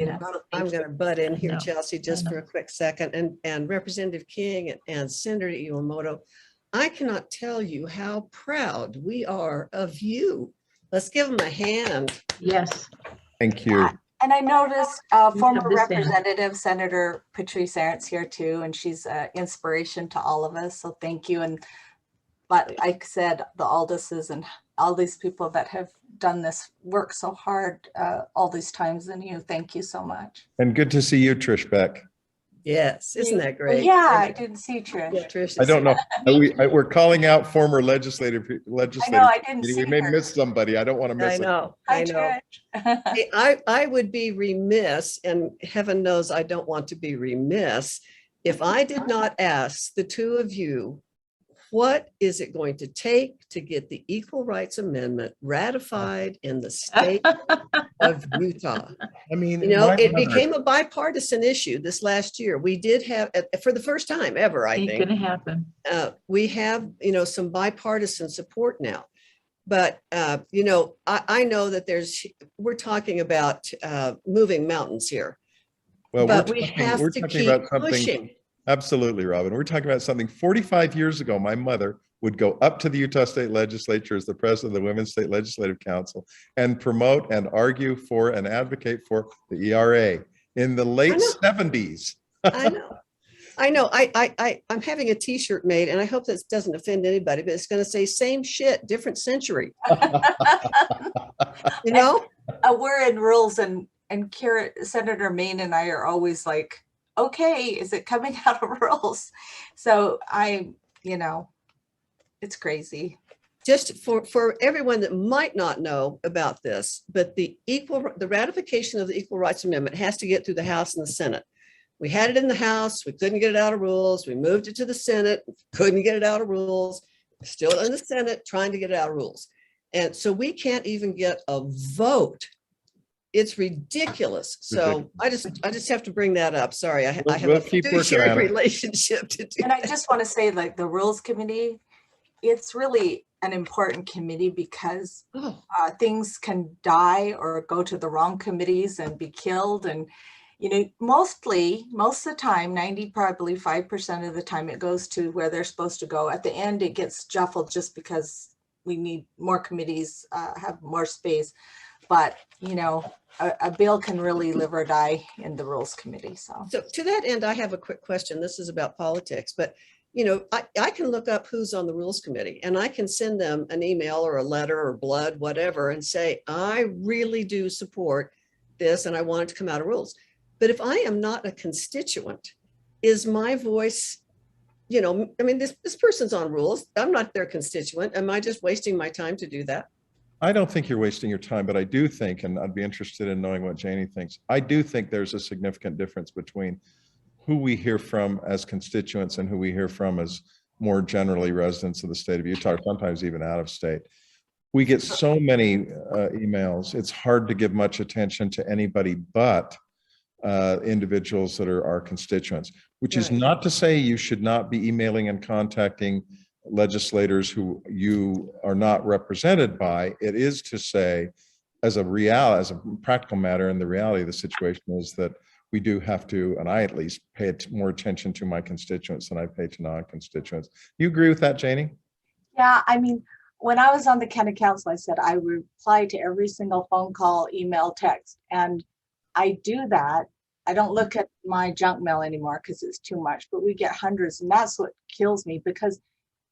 going to butt in here, Chelsea, just for a quick second. And Representative King and Senator Iwamoto, I cannot tell you how proud we are of you. Let's give them a hand. Yes. Thank you. And I noticed former Representative Senator Patrice Arendt's here too, and she's an inspiration to all of us. So thank you. And but like I said, the Aldises and all these people that have done this work so hard all these times, and thank you so much. And good to see you, Trish Beck. Yes, isn't that Well, great? yeah, I didn't see Trish. Yeah, Trish I is don't know. here. We're calling out former legislative. I know, I didn't We see may her. miss somebody. I don't want to miss I it. know, Hi, I know. Trish. Hey, I would be remiss, and heaven knows I don't want to be remiss, if I did not ask the two of you, what is it going to take to get the Equal Rights Amendment ratified in the state of Utah? I mean, You know, my it mother- became a bipartisan issue this last year. We did have, for the first time ever, I Ain't think, gonna happen. we have, some bipartisan support now. But, I know that we're talking about moving mountains here. well, But we're we talking, have we're to talking keep about something. pushing. Absolutely, Robin. We're talking about something 45 years ago. My mother would go up to the Utah State Legislature as the president of the Women's State Legislative Council and promote and argue for and advocate for the ERA in the late know. 70s. I know. I know. I'm having a T-shirt made, and I hope this doesn't offend anybody, but it's going to say "Same shit, different century." You know, We're in rules, and Senator Maine and I are always like, okay, is it coming out of rules? So it's crazy. just for everyone that might not know about this, but the ratification of the Equal Rights Amendment has to get through the House and the Senate. We had it in the House, we couldn't get it out of rules. We moved it to the Senate, couldn't get it out of rules. Still in the Senate, trying to get it out of rules. And so we can't even get a vote. It's ridiculous. So I just have to bring that up. Sorry, I have We'll a keep working fiduciary on it. relationship to do. And I just want to say, like, the Rules Committee, it's really an important committee because Oh, things can die or go to the wrong committees and be killed. And, most of the time, 5% of the time it goes to where they're supposed to go. At the end, it gets shuffled just because we need more committees, have more space. But, a bill can really live or die in the Rules Committee. So to that end, I have a quick question. This is about politics, but I can look up who's on the Rules Committee, and I can send them an email or a letter or blood, whatever, and say, I really do support this and I want it to come out of rules. But if I am not a constituent, is my voice, this person's on rules. I'm not their constituent. Am I just wasting my time to do that? I don't think you're wasting your time, but I do think, and I'd be interested in knowing what Jani thinks. I do think there's a significant difference between who we hear from as constituents and who we hear from as more generally residents of the state of Utah, sometimes even out of state. We get so many emails. It's hard to give much attention to anybody but individuals that are our constituents, which is not to say you should not be emailing and contacting legislators who you are not represented by. It is to say, as a practical matter, and the reality of the situation is that we do have to, and I at least pay more attention to my constituents than I pay to non-constituents. You agree with that, Jani? yeah, when I was on the county council, I said I reply to every single phone call, email, text, and I do that. I don't look at my junk mail anymore because it's too much, but we get hundreds, and that's what kills me, because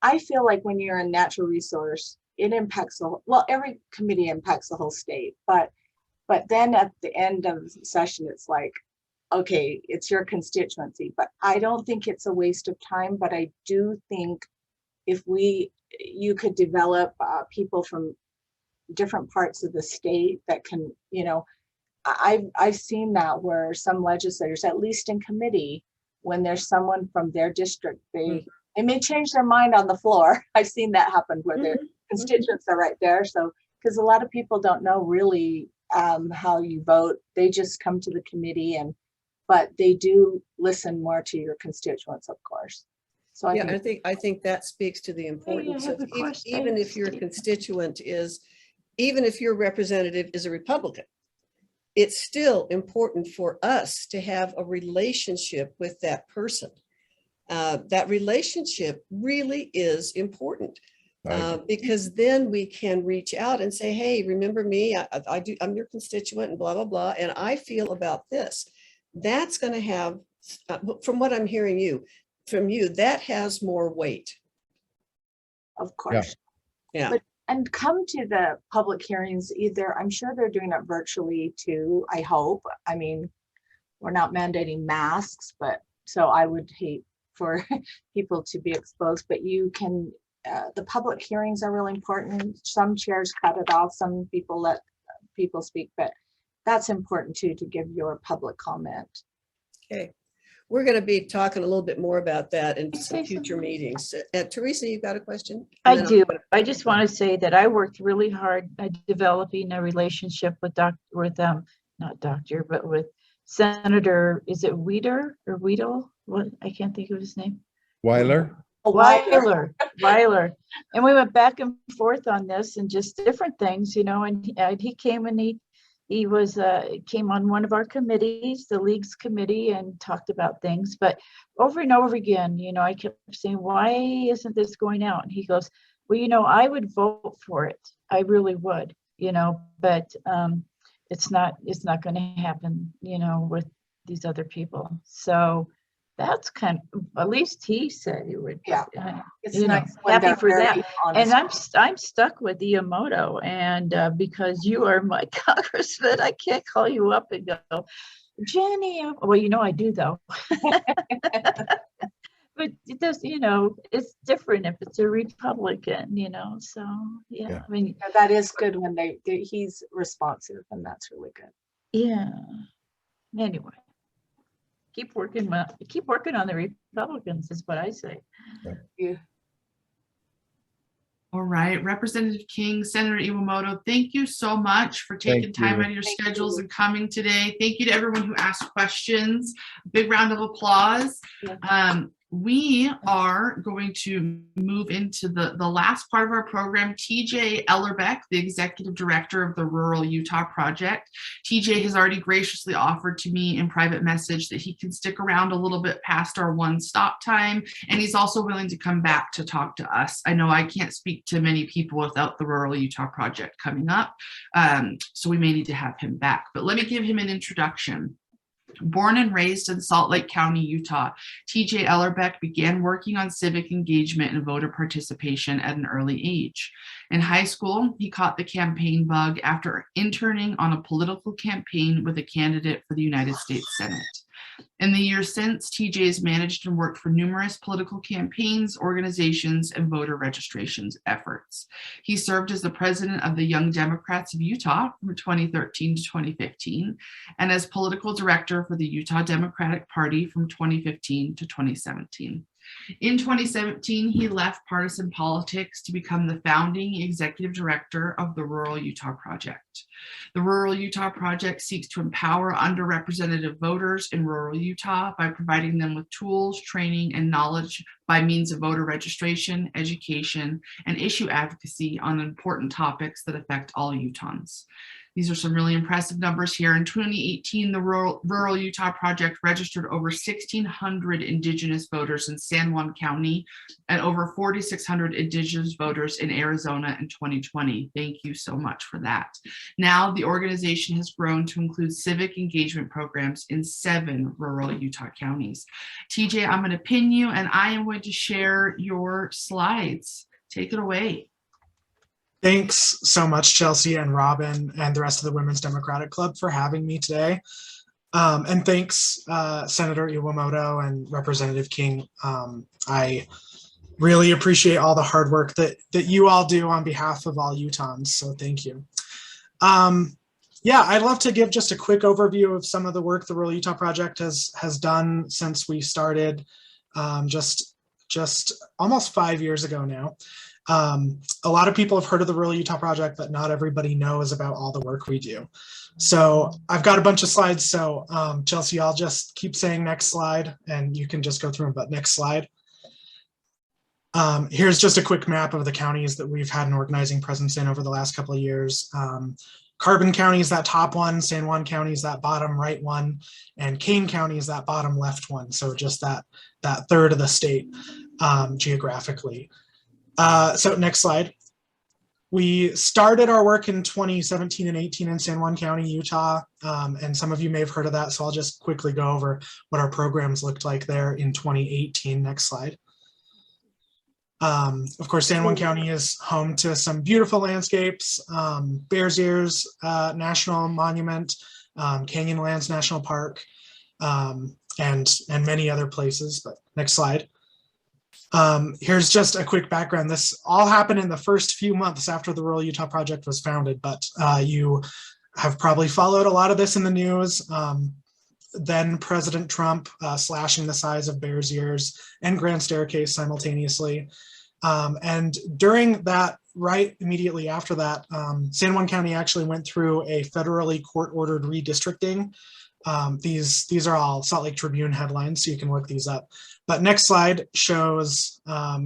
I feel like when you're a natural resource, it impacts every committee impacts the whole state, but then at the end of the session, it's like, okay, it's your constituency. But I don't think it's a waste of time, but I do think if you could develop people from different parts of the state that can, I've seen that where some legislators, at least in committee, when there's someone from their district, they may change their mind on the floor. I've seen that happen where their constituents are right there. So, because a lot of people don't know really how you vote. They just come to the committee, but they do listen more to your constituents, of course. So I think that speaks to the importance of even if your constituent even if your representative is a Republican, it's still important for us to have a relationship with that person. That relationship really is important because then we can reach out and say, hey, remember me? I'm your constituent and blah, blah, blah. And I feel about this. That's going to have, from what I'm hearing from you, that has more weight. Of course. Yeah. And come to the public hearings either. I'm sure they're doing it virtually too, I hope. We're not mandating masks, but So I would hate for people to be exposed, but you can, the public hearings are really important. Some chairs cut it off, some people let people speak, but that's important too, to give your public comment. Okay. We're going to be talking a little bit more about that in some Say future something. meetings. Teresa, you got a question? I And then do. I'm I just want to say that I worked really hard at developing a relationship with not doctor, but with Senator, is it Weider or Weedle? What, I can't think of his name. Weiler? Weiler. And we went back and forth on this and just different things, and he came and he was came on one of our committees, the League's committee, and talked about things. But over and over again, I kept saying, why isn't this going out? And he goes, well, I would vote for it. I really would, but it's not going to happen, with these other people. So that's kind of, at least he said he would. Yeah. It's you know, nice when happy they're for very that. honest. And I'm stuck with Iwamoto, and because you are my congressman, I can't call you up and go, Jani. Well, I do though. But it does, it's different if it's a Republican, so yeah. Yeah. I mean, That is good when he's responsive, and that's really good. yeah. Anyway, keep working on the Republicans is what I say. Yeah. All right, Representative King, Senator Iwamoto, thank you so much for taking Thank time you. out of your Thank schedules you. and coming today. Thank you to everyone who asked questions. Big round of applause. Yeah. We are going to move into the last part of our program. TJ Ellerbeck, the Executive Director of the Rural Utah Project. TJ has already graciously offered to me in private message that he can stick around a little bit past our one stop time, and he's also willing to come back to talk to us. I know I can't speak to many people without the Rural Utah Project coming up, so we may need to have him back, but let me give him an introduction. Born and raised in Salt Lake County, Utah, TJ Ellerbeck began working on civic engagement and voter participation at an early age. In high school, he caught the campaign bug after interning on a political campaign with a candidate for the United States Senate. In the years since, TJ has managed and worked for numerous political campaigns, organizations, and voter registrations efforts. He served as the president of the Young Democrats of Utah from 2013 to 2015, and as political director for the Utah Democratic Party from 2015 to 2017. In 2017, he left partisan politics to become the founding executive director of the Rural Utah Project. The Rural Utah Project seeks to empower underrepresented voters in rural Utah by providing them with tools, training, and knowledge by means of voter registration, education, and issue advocacy on important topics that affect all Utahns. These are some really impressive numbers here. In 2018, the Rural Utah Project registered over 1,600 Indigenous voters in San Juan County and over 4,600 Indigenous voters in Arizona in 2020. Thank you so much for that. Now, the organization has grown to include civic engagement programs in 7 rural Utah counties. TJ, I'm going to pin you, and I am going to share your slides. Take it away. Thanks so much, Chelsea and Robin and the rest of the Women's Democratic Club for having me today. And thanks, Senator Iwamoto and Representative King. I really appreciate all the hard work that you all do on behalf of all Utahns, so thank you. Yeah, I'd love to give just a quick overview of some of the work the Rural Utah Project has done since we started just almost 5 years ago now. A lot of people have heard of the Rural Utah Project, but not everybody knows about all the work we do. So I've got a bunch of slides. So Chelsea, I'll just keep saying next slide and you can just go through them, but next slide. Here's just a quick map of the counties that we've had an organizing presence in over the last couple of years. Carbon County is that top one, San Juan County is that bottom right one, and Kane County is that bottom left one. So just that third of the state geographically. So next slide. We started our work in 2017 and 18 in San Juan County, Utah, and some of you may have heard of that, so I'll just quickly go over what our programs looked like there in 2018. Next slide. Of course, San Juan County is home to some beautiful landscapes, Bears Ears National Monument, Canyonlands National Park, and many other places. But next slide. Here's just a quick background. This all happened in the first few months after the Rural Utah Project was founded, but you have probably followed a lot of this in the news. Then President Trump slashing the size of Bears Ears and Grand Staircase simultaneously. And during that, right immediately after that, San Juan County actually went through a federally court-ordered redistricting. These are all Salt Lake Tribune headlines, so you can look these up. But next slide shows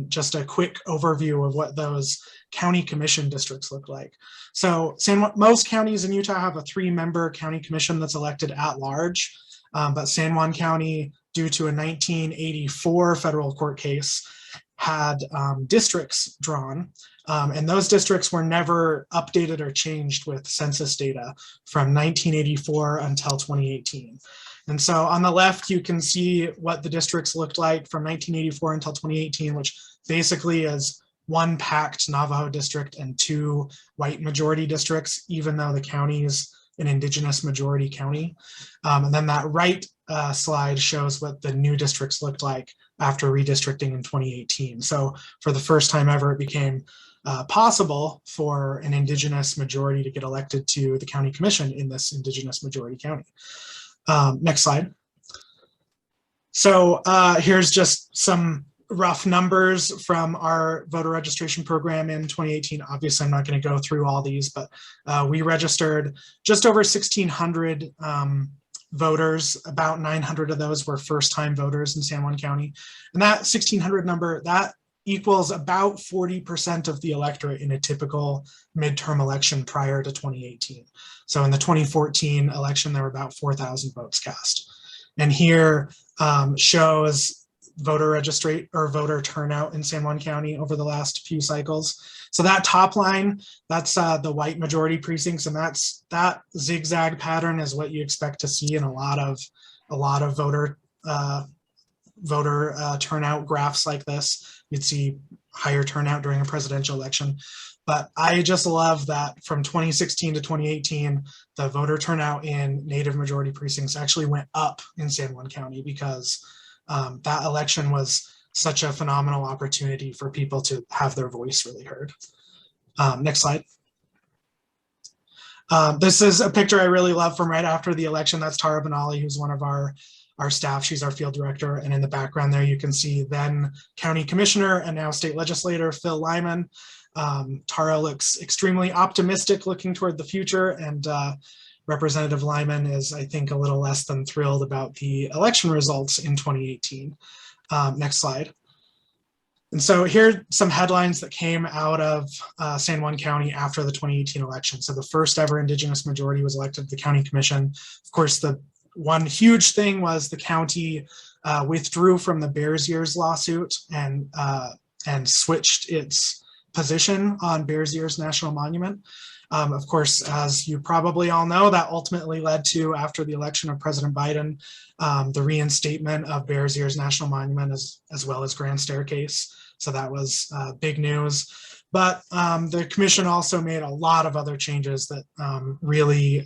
just a quick overview of what those county commission districts look like. So most counties in Utah have a 3-member county commission that's elected at large, but San Juan County, due to a 1984 federal court case, had districts drawn, and those districts were never updated or changed with census data from 1984 until 2018. And so on the left, you can see what the districts looked like from 1984 until 2018, which basically is 1 packed Navajo district and 2 white majority districts, even though the county is an indigenous majority county. And then that right slide shows what the new districts looked like after redistricting in 2018. So for the first time ever, it became possible for an indigenous majority to get elected to the county commission in this indigenous majority county. Next slide. So here's just some rough numbers from our voter registration program in 2018. Obviously, I'm not going to go through all these, but we registered just over 1,600 voters. About 900 of those were first-time voters in San Juan County. And that 1,600 number, that equals about 40% of the electorate in a typical midterm election prior to 2018. So in the 2014 election, there were about 4,000 votes cast. And here shows voter turnout in San Juan County over the last few cycles. So that top line, that's the white majority precincts, and that zigzag pattern is what you expect to see in a lot of voter turnout graphs like this. You'd see higher turnout during a presidential election. But I just love that from 2016 to 2018, the voter turnout in Native majority precincts actually went up in San Juan County because that election was such a phenomenal opportunity for people to have their voice really heard. Next slide. This is a picture I really love from right after the election. That's Tara Benali, who's one of our staff. She's our field director. And in the background there, you can see then county commissioner and now state legislator Phil Lyman. Tara looks extremely optimistic looking toward the future, and Representative Lyman is, I think, a little less than thrilled about the election results in 2018. Next slide. And so here are some headlines that came out of San Juan County after the 2018 election. So the first ever Indigenous majority was elected to the county commission. Of course, the one huge thing was the county withdrew from the Bears Ears lawsuit and switched its position on Bears Ears National Monument. Of course, as you probably all know, that ultimately led to, after the election of President Biden, the reinstatement of Bears Ears National Monument as well as Grand Staircase. So that was big news. But the commission also made a lot of other changes that really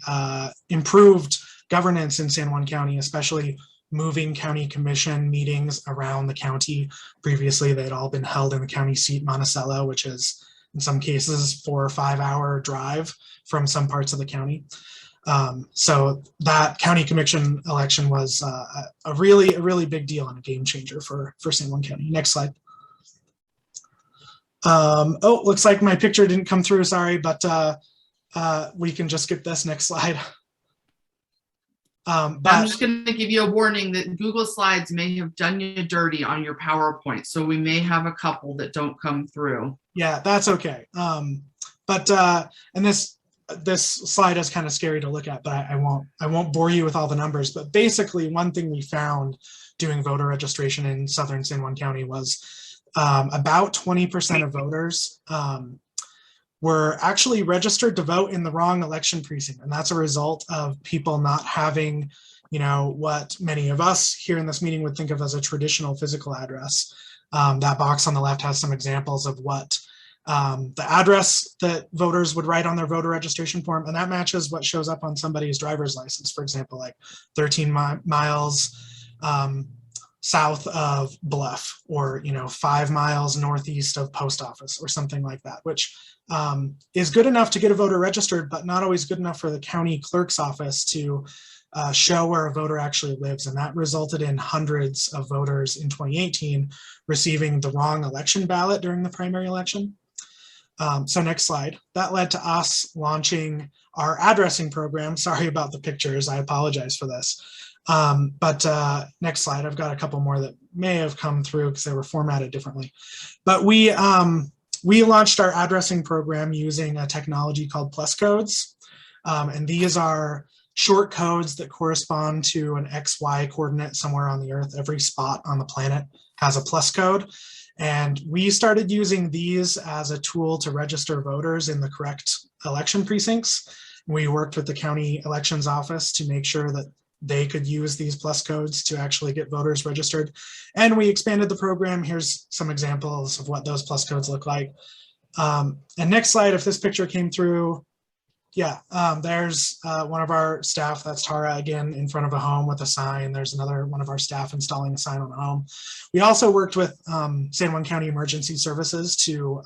improved governance in San Juan County, especially moving county commission meetings around the county. Previously, they'd all been held in the county seat, Monticello, which is in some cases 4 or 5 hour drive from some parts of the county. So that county commission election was a really big deal and a game changer for San Juan County. Next slide. Oh, looks like my picture didn't come through, sorry, but we can just skip this next slide. I'm just going to give you a warning that Google Slides may have done you dirty on your PowerPoint, so we may have a couple that don't come through. Yeah, that's okay. And this slide is kind of scary to look at, but I won't bore you with all the numbers. But basically, one thing we found doing voter registration in southern San Juan County was about 20% of voters were actually registered to vote in the wrong election precinct. And that's a result of people not having, what many of us here in this meeting would think of as a traditional physical address. That box on the left has some examples of what the address that voters would write on their voter registration form, and that matches what shows up on somebody's driver's license. For example, like 13 miles south of Bluff, or 5 miles northeast of post office or something like that, which is good enough to get a voter registered, but not always good enough for the county clerk's office to show where a voter actually lives. And that resulted in hundreds of voters in 2018 receiving the wrong election ballot during the primary election. So next slide. That led to us launching our addressing program. Sorry about the pictures. I apologize for this. But next slide. I've got a couple more that may have come through because they were formatted differently. But we launched our addressing program using a technology called plus codes. And these are short codes that correspond to an XY coordinate somewhere on the earth. Every spot on the planet has a plus code. And we started using these as a tool to register voters in the correct election precincts. We worked with the county elections office to make sure that they could use these plus codes to actually get voters registered. And we expanded the program. Here's some examples of what those plus codes look like. And next slide, if this picture came through, yeah, there's one of our staff, that's Tara again, in front of a home with a sign. There's another one of our staff installing a sign on the home. We also worked with San Juan County Emergency Services to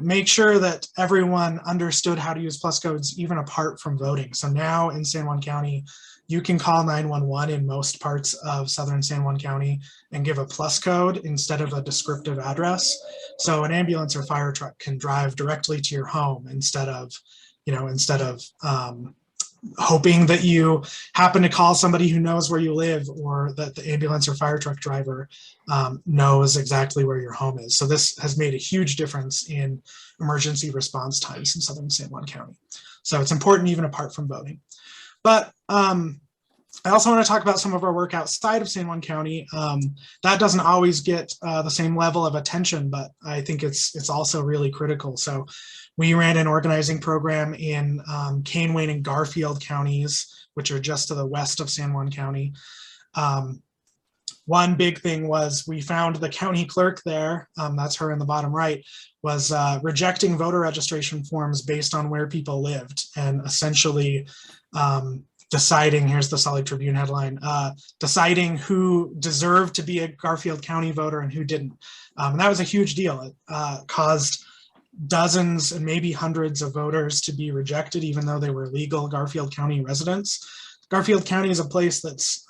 make sure that everyone understood how to use plus codes even apart from voting. So now in San Juan County, you can call 911 in most parts of southern San Juan County and give a plus code instead of a descriptive address. So an ambulance or fire truck can drive directly to your home instead of hoping that you happen to call somebody who knows where you live, or that the ambulance or fire truck driver knows exactly where your home is. So this has made a huge difference in emergency response times in southern San Juan County. So it's important even apart from voting. But I also want to talk about some of our work outside of San Juan County. That doesn't always get the same level of attention, but I think it's also really critical. So we ran an organizing program in Kane, Wayne, and Garfield counties, which are just to the west of San Juan County. One big thing was we found the county clerk there, that's her in the bottom right, was rejecting voter registration forms based on where people lived, and essentially deciding, here's the Salt Lake Tribune headline, deciding who deserved to be a Garfield County voter and who didn't. And that was a huge deal. It caused dozens and maybe hundreds of voters to be rejected, even though they were legal Garfield County residents. Garfield County is a place that's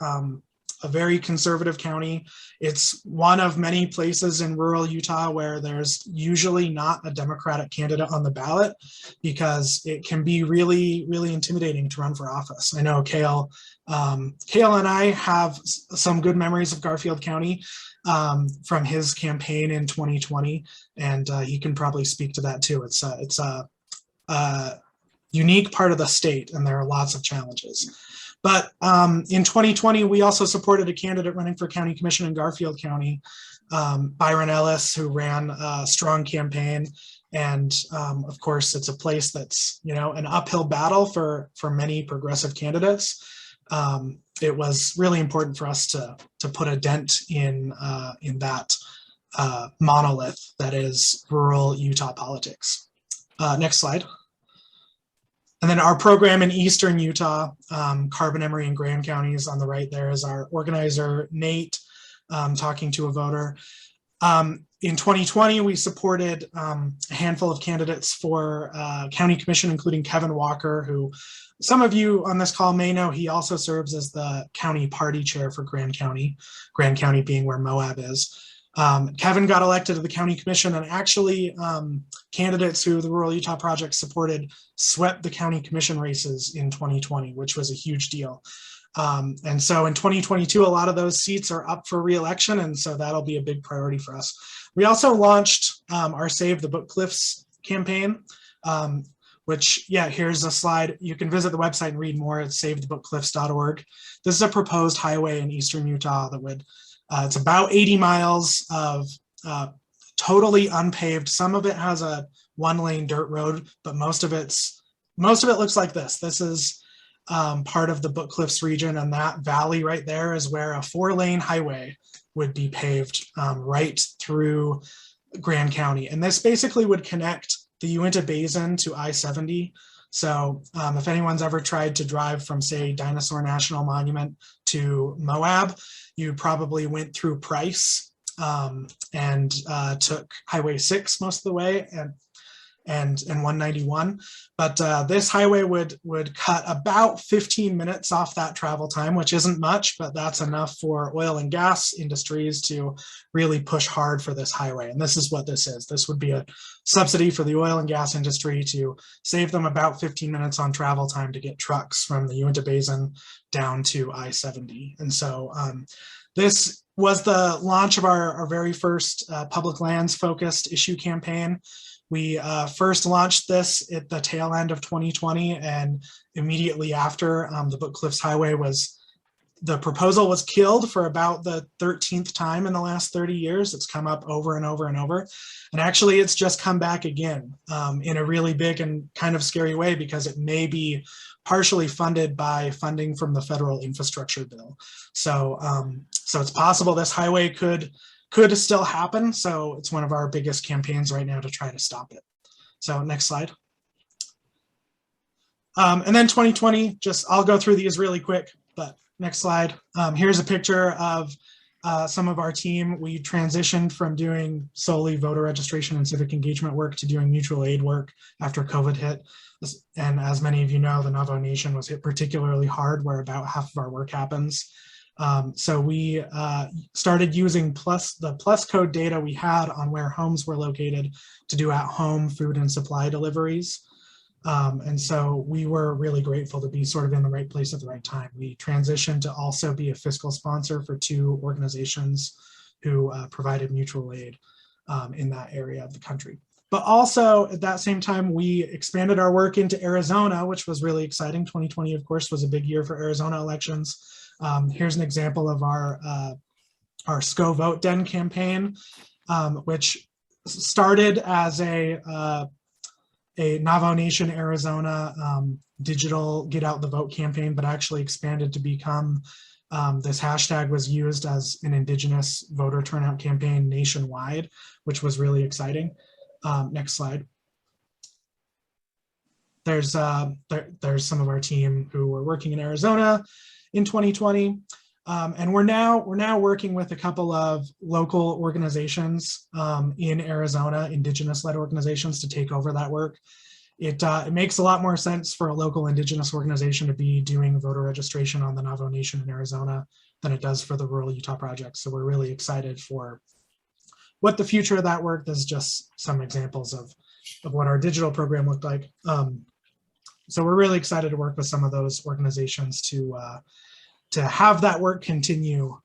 a very conservative county. It's one of many places in rural Utah where there's usually not a Democratic candidate on the ballot, because it can be really, really intimidating to run for office. I know Kale and I have some good memories of Garfield County from his campaign in 2020, and he can probably speak to that too. It's a unique part of the state, and there are lots of challenges. But in 2020, we also supported a candidate running for county commission in Garfield County, Byron Ellis, who ran a strong campaign. And of course, it's a place that's, an uphill battle for many progressive candidates. It was really important for us to put a dent in that monolith that is rural Utah politics. Next slide. And then our program in Eastern Utah, Carbon, Emery, and Grand counties on the right there is our organizer, Nate, talking to a voter. In 2020, we supported a handful of candidates for county commission, including Kevin Walker, who some of you on this call may know. He also serves as the county party chair for Grand County being where Moab is. Kevin got elected to the county commission, and actually candidates who the Rural Utah Project supported swept the county commission races in 2020, which was a huge deal. And so in 2022, a lot of those seats are up for re-election, and so that'll be a big priority for us. We also launched our Save the Book Cliffs campaign, which, here's a slide. You can visit the website and read more at savethebookcliffs.org. This is a proposed highway in Eastern Utah that would it's about 80 miles of totally unpaved. Some of it has a one-lane dirt road, but most of it looks like this. This is part of the Book Cliffs region, and that valley right there is where a 4-lane highway would be paved right through Grand County. And this basically would connect the Uinta Basin to I-70 So if anyone's ever tried to drive from, say, Dinosaur National Monument to Moab, you probably went through Price and took Highway 6 most of the way, and 191. But this highway would cut about 15 minutes off that travel time, which isn't much, but that's enough for oil and gas industries to really push hard for this highway. And this is what this is. This would be a subsidy for the oil and gas industry to save them about 15 minutes on travel time to get trucks from the Uinta Basin down to I-70. And so this was the launch of our very first public lands focused issue campaign. We first launched this at the tail end of 2020, and immediately after, the Book Cliffs Highway the proposal was killed for about the 13th time in the last 30 years. It's come up over and over and over. And actually, it's just come back again in a really big and kind of scary way, because it may be partially funded by funding from the federal infrastructure bill. So, so it's possible this highway could still happen. So it's one of our biggest campaigns right now to try to stop it. So next slide. And then 2020, I'll go through these really quick, but next slide. Here's a picture of some of our team. We transitioned from doing solely voter registration and civic engagement work to doing mutual aid work after COVID hit. And as many of you know, the Navajo Nation was hit particularly hard, where about half of our work happens. So we started using the plus code data we had on where homes were located to do at-home food and supply deliveries. And so we were really grateful to be sort of in the right place at the right time. We transitioned to also be a fiscal sponsor for 2 organizations who provided mutual aid in that area of the country. But also at that same time, we expanded our work into Arizona, which was really exciting. 2020, of course, was a big year for Arizona elections. Here's an example of our SCO Vote Den campaign, which started as a Navajo Nation Arizona digital get out the vote campaign, but actually expanded to become this hashtag was used as an Indigenous voter turnout campaign nationwide, which was really exciting. Next slide. There's some of our team who were working in Arizona in 2020. And we're now working with a couple of local organizations in Arizona, Indigenous-led organizations, to take over that work. It makes a lot more sense for a local Indigenous organization to be doing voter registration on the Navajo Nation in Arizona than it does for the Rural Utah Project. So we're really excited for what the future of that work. There's just some examples of what our digital program looked like. So we're really excited to work with some of those organizations to have that work continue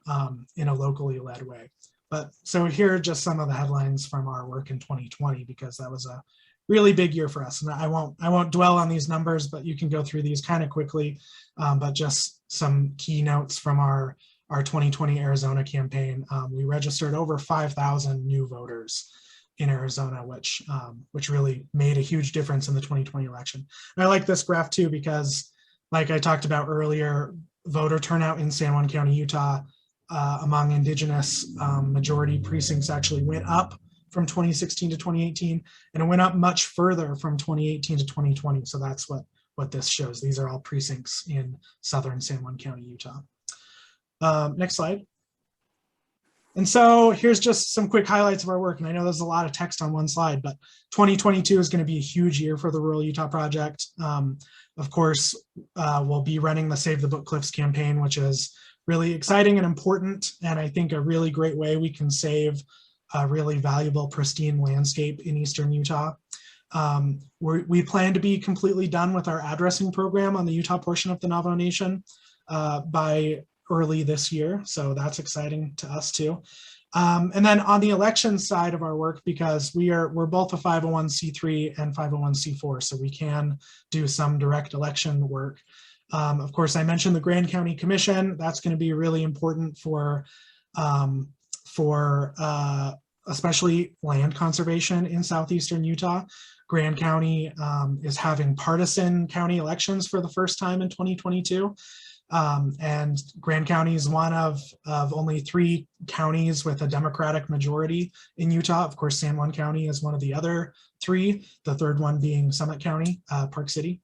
in a locally led way. But so here are just some of the headlines from our work in 2020, because that was a really big year for us. And I won't dwell on these numbers, but you can go through these kind of quickly. But just some key notes from our 2020 Arizona campaign. We registered over 5,000 new voters in Arizona, which really made a huge difference in the 2020 election. And I like this graph too, because like I talked about earlier, voter turnout in San Juan County, Utah, among Indigenous majority precincts actually went up from 2016 to 2018, and it went up much further from 2018 to 2020. So that's what this shows. These are all precincts in southern San Juan County, Utah. Next slide. And so here's just some quick highlights of our work. And I know there's a lot of text on one slide, but 2022 is going to be a huge year for the Rural Utah Project. Of course, we'll be running the Save the Book Cliffs campaign, which is really exciting and important, and I think a really great way we can save a really valuable, pristine landscape in eastern Utah. We plan to be completely done with our addressing program on the Utah portion of the Navajo Nation by early this year, so that's exciting to us too. And then on the election side of our work, because we're both a 501c3 and 501c4, so we can do some direct election work. Of course, I mentioned the Grand County Commission. That's going to be really important for especially land conservation in southeastern Utah. Grand County is having partisan county elections for the first time in 2022. And Grand County is one of only 3 counties with a Democratic majority in Utah. Of course, San Juan County is one of the other 3, the third one being Summit County, Park City.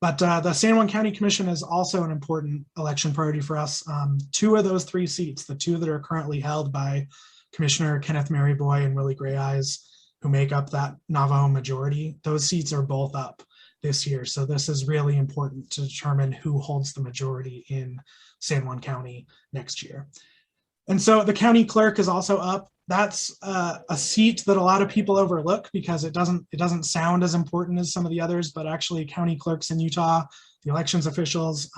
But the San Juan County Commission is also an important election priority for us. 2 of those 3 seats, the 2 that are currently held by Commissioner Kenneth Maryboy and Willie Gray Eyes, who make up that Navajo majority, those seats are both up this year. So this is really important to determine who holds the majority in San Juan County next year. And so the county clerk is also up. That's a seat that a lot of people overlook because it doesn't sound as important as some of the others, but actually county clerks in Utah, the elections officials,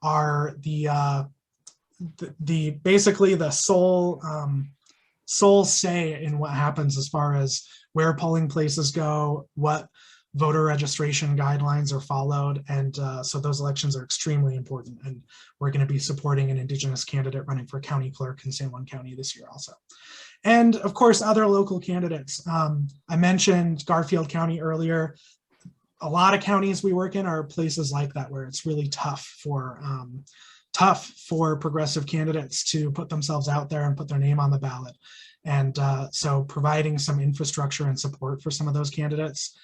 are basically the sole say in what happens as far as where polling places go, what voter registration guidelines are followed. And so those elections are extremely important. And we're going to be supporting an Indigenous candidate running for county clerk in San Juan County this year also. And of course, other local candidates. I mentioned Garfield County earlier. A lot of counties we work in are places like that where it's really tough for progressive candidates to put themselves out there and put their name on the ballot. And so providing some infrastructure and support for some of those candidates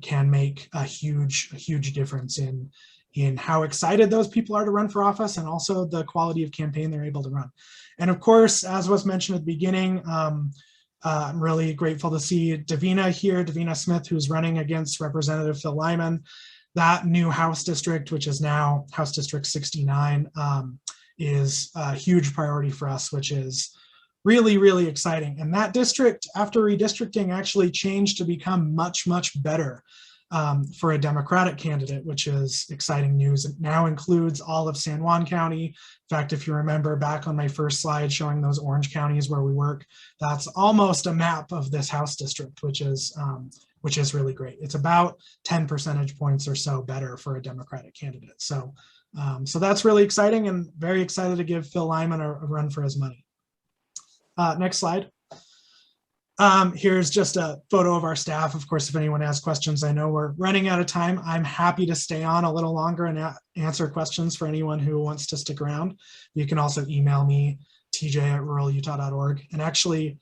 can make a huge difference in how excited those people are to run for office and also the quality of campaign they're able to run. And of course, as was mentioned at the beginning, I'm really grateful to see Davina here, Davina Smith, who's running against Representative Phil Lyman. That new House district, which is now House District 69, is a huge priority for us, which is really exciting. And that district, after redistricting, actually changed to become much better for a Democratic candidate, which is exciting news. It now includes all of San Juan County. In fact, if you remember back on my first slide showing those orange counties where we work, that's almost a map of this House district, which is really great. It's about 10 percentage points or so better for a Democratic candidate. So that's really exciting, and very excited to give Phil Lyman a run for his money. Next slide. Here's just a photo of our staff. Of course, if anyone has questions, I know we're running out of time. I'm happy to stay on a little longer and answer questions for anyone who wants to stick around. You can also email me, tj@ruralutah.org. And actually,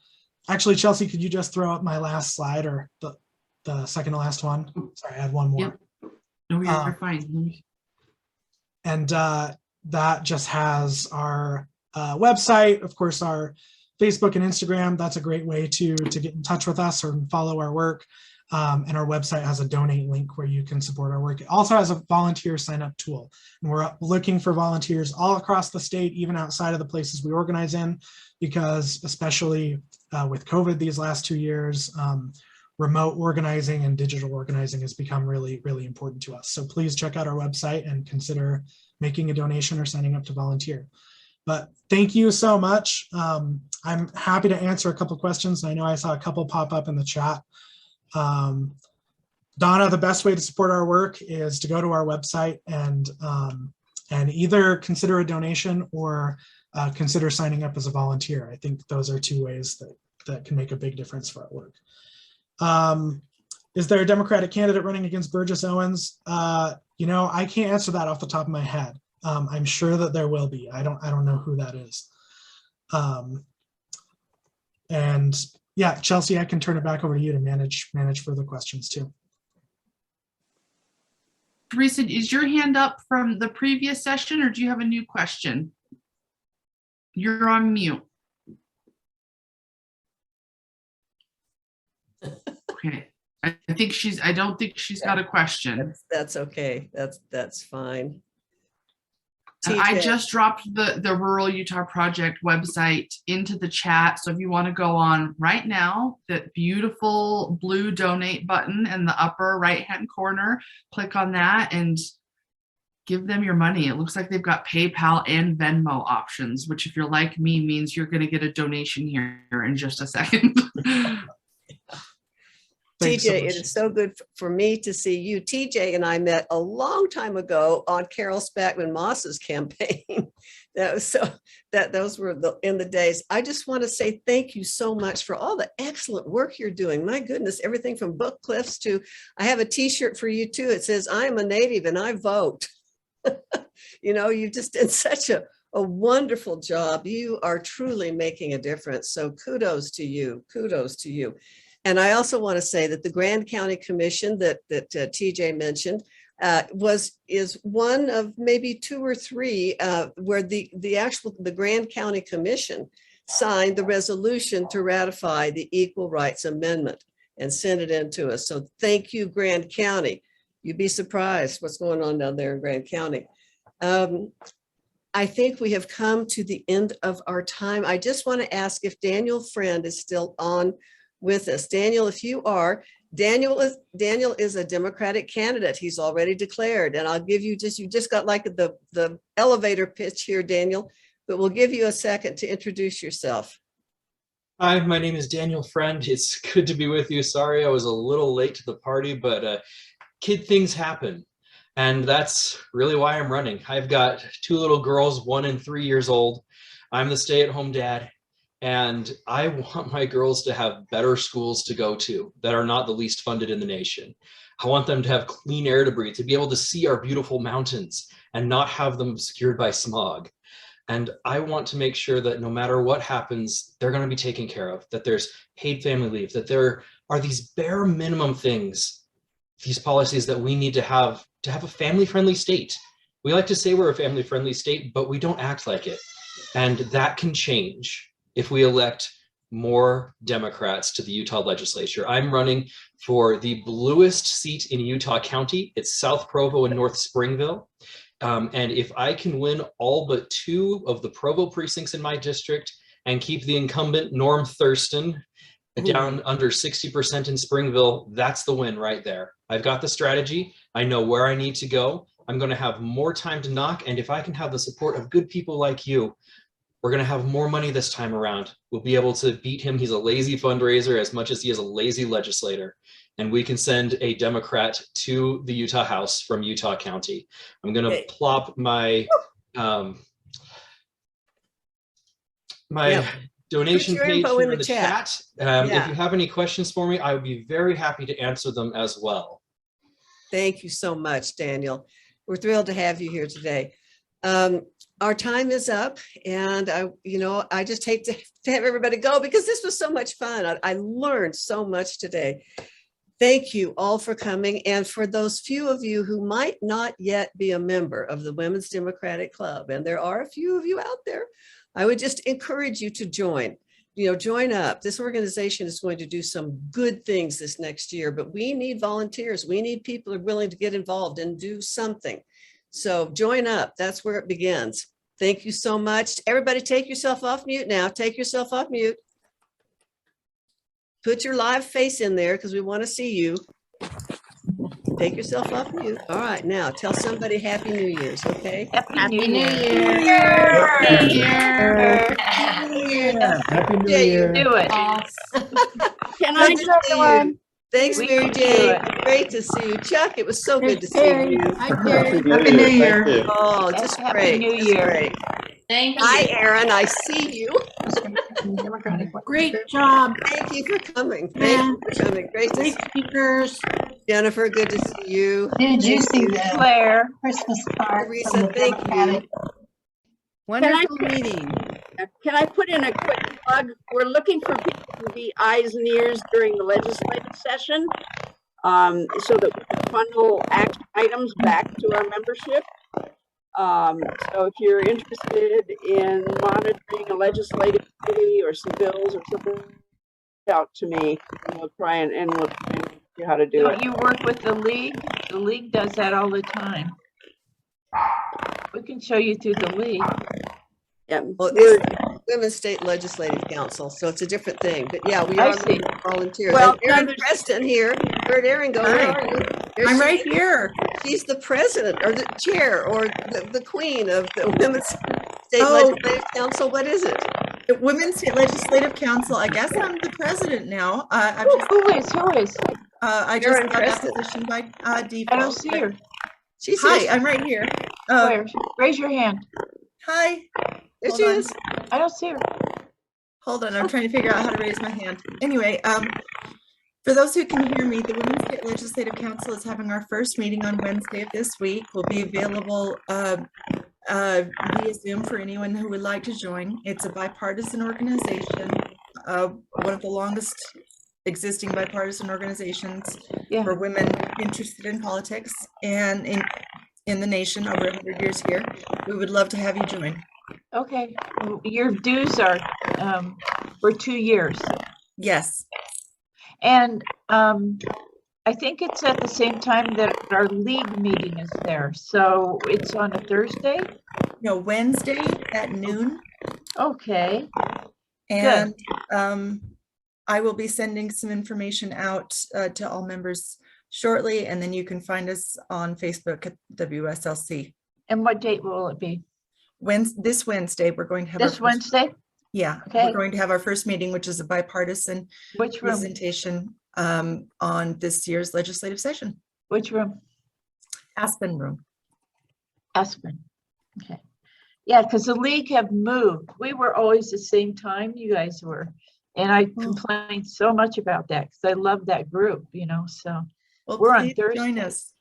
Chelsea, could you just throw up my last slide, or the second to last one? Sorry, I had one more. Yep. No, you're fine. And that just has our website, of course, our Facebook and Instagram. That's a great way to get in touch with us or follow our work. And our website has a donate link where you can support our work. It also has a volunteer sign up tool. And we're looking for volunteers all across the state, even outside of the places we organize in, because especially with COVID these last 2 years, remote organizing and digital organizing has become really important to us. So please check out our website and consider making a donation or signing up to volunteer. But thank you so much. I'm happy to answer a couple questions. I know I saw a couple pop up in the chat. Donna, the best way to support our work is to go to our website and either consider a donation or consider signing up as a volunteer. I think those are 2 ways that can make a big difference for our work. Is there a Democratic candidate running against Burgess Owens? I can't answer that off the top of my head. I'm sure that there will be. I don't know who that is. And yeah, Chelsea, I can turn it back over to you to manage further questions too. Teresa, is your hand up from the previous session, or do you have a new question? You're on mute. Okay. I don't think she's got a question. That's okay. That's fine. I just dropped the Rural Utah Project website into the chat. So if you want to go on right now, that beautiful blue donate button in the upper right-hand corner, click on that and give them your money. It looks like they've got PayPal and Venmo options, which if you're like me means you're going to get a donation here in just a second. Thanks so TJ, much. it is so good for me to see you. TJ and I met a long time ago on Carol Spackman Moss's campaign. Those were in the days. I just want to say thank you so much for all the excellent work you're doing. My goodness, everything from book cliffs to, I have a t-shirt for you too. It says, "I'm a Native and I vote." You've just done such a wonderful job. You are truly making a difference. So kudos to you. Kudos to you. And I also want to say that the Grand County Commission that TJ mentioned is one of maybe 2 or 3 where the Grand County Commission signed the resolution to ratify the Equal Rights Amendment and sent it in to us. So thank you, Grand County. You'd be surprised what's going on down there in Grand County. I think we have come to the end of our time. I just want to ask if Daniel Friend is still on with us. Daniel, if you are, Daniel is a Democratic candidate. He's already declared, and I'll give you you just got like the elevator pitch here, Daniel, but we'll give you a second to introduce yourself. Hi, my name is Daniel Friend. It's good to be with you. Sorry, I was a little late to the party, but kid things happen. And that's really why I'm running. I've got 2 little girls, 1 and 3 years old. I'm the stay-at-home dad. And I want my girls to have better schools to go to that are not the least funded in the nation. I want them to have clean air to breathe, to be able to see our beautiful mountains and not have them obscured by smog. And I want to make sure that no matter what happens, they're going to be taken care of, that there's paid family leave, that there are these bare minimum things, these policies that we need to have a family-friendly state. We like to say we're a family-friendly state, but we don't act like it. And that can change if we elect more Democrats to the Utah legislature. I'm running for the bluest seat in Utah County. It's South Provo and North Springville. And if I can win all but 2 of the Provo precincts in my district and keep the incumbent Norm Thurston down under 60% in Springville, that's the win right there. I've got the strategy. I know where I need to go. I'm going to have more time to knock. And if I can have the support of good people like you, we're going to have more money this time around. We'll be able to beat him. He's a lazy fundraiser as much as he is a lazy legislator. And we can send a Democrat to the Utah House from Utah County. I'm going to plop my donation page here in the chat. If you have any questions for me, I would be very happy to answer them as well. Thank you so much, Daniel. We're thrilled to have you here today. Our time is up, and I just hate to have everybody go because this was so much fun. I learned so much today. Thank you all for coming. And for those few of you who might not yet be a member of the Women's Democratic Club, and there are a few of you out there, I would just encourage you to join. Join up. This organization is going to do some good things this next year, but we need volunteers. We need people who are willing to get involved and do something. So join up. That's where it begins. Thank you so much. Everybody take yourself off mute now. Take yourself off mute. Put your live face in there because we want to see you. Take yourself off mute. All right, now tell somebody Happy New Year's, okay? Happy New Year. Happy New Year. Happy New Yeah, you Year. do it. Can I just see you? Thanks, We Mary can do Jane. it. Great to see you. Chuck, it was so good to see you. Happy New Year. Thank you. Oh, just Happy great. New just Year. great. Thank you. Hi, Aaron. I see you. Great job. Thank you for coming. Thank you for coming. Great to see Great speakers. you. Jennifer, good to see you. Did you Thank see the Claire. Christmas card? Teresa, from the thank you. Democratic? Wonderful meeting. Can I put in a quick plug? We're looking for people to be eyes and ears during the legislative session so that we can funnel action items back to our membership. So if you're interested in monitoring a legislative committee or some bills or something, out to me and we'll try and we'll teach you how to do Don't it. you work with the league? The league does that all the time. We can show you through the league. Yeah, Well, we're- it's Women's State Legislative Council, so it's a different thing. But yeah, we I are see. looking for volunteers. Well, And Erin there's- Preston here. Where'd Erin go? Where Hi. are you? There I'm she right is. here. She's the president or the chair or the queen of the Women's State Oh. Legislative Council. What is it? The Women's State Legislative Council. I guess I'm the president now. I've just, Who is? I just Erin got that Preston. position by I default. don't see her. She's Hi, here. I'm right here. Where? Raise your hand. Hi. There Hold she on. is. I don't see her. Hold on, I'm trying to figure out how to raise my hand. Anyway, for those who can hear me, the Women's State Connecticut Legislative Council is having our first meeting on Wednesday of this week. We'll be available via Zoom for anyone who would like to join. It's a bipartisan organization, one of the longest existing bipartisan organizations Yeah. for women interested in politics and in the nation, over 100 years here. We would love to have you join. Okay. Your dues are for 2 years. Yes. And I think it's at the same time that our league meeting is there. So it's on a Thursday? No, Wednesday at noon. Okay. And I will be sending some information out to all members shortly, and then you can find us on Facebook at WSLC. And what date will it be? This Wednesday, we're going to have This Wednesday? Yeah, Okay. we're going to have our first meeting, which is a bipartisan Which room? presentation on this year's legislative session. Which room? Aspen Room. Aspen. Okay. Yeah, because the league have moved. We were always the same time you guys were. And I complained so much about that because I love that group, you know, so Well, we're on please join Thursdays. us.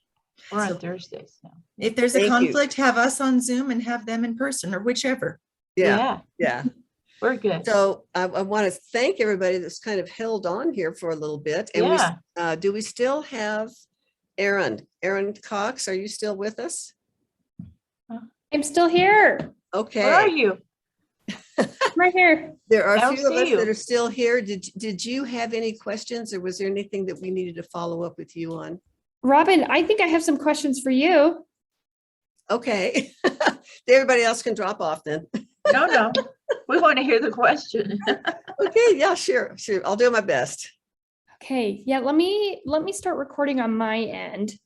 We're on So- Thursdays now. If there's a Thank you. conflict, have us on Zoom and have them in person, or whichever. Yeah, yeah. We're good. So I want to thank everybody that's kind of held on here for a little bit. And Yeah. do we still have Aaron Cox? Are you still with us? I'm still here. Okay. Where are you? Right here. There are I a don't few of see us you. that are still here. Did you have any questions, or was there anything that we needed to follow up with you on? Robin, I think I have some questions for you. Okay. Everybody else can drop off then. No. We want to hear the question. Okay, yeah, sure. I'll do my best. Okay, yeah, let me start recording on my end.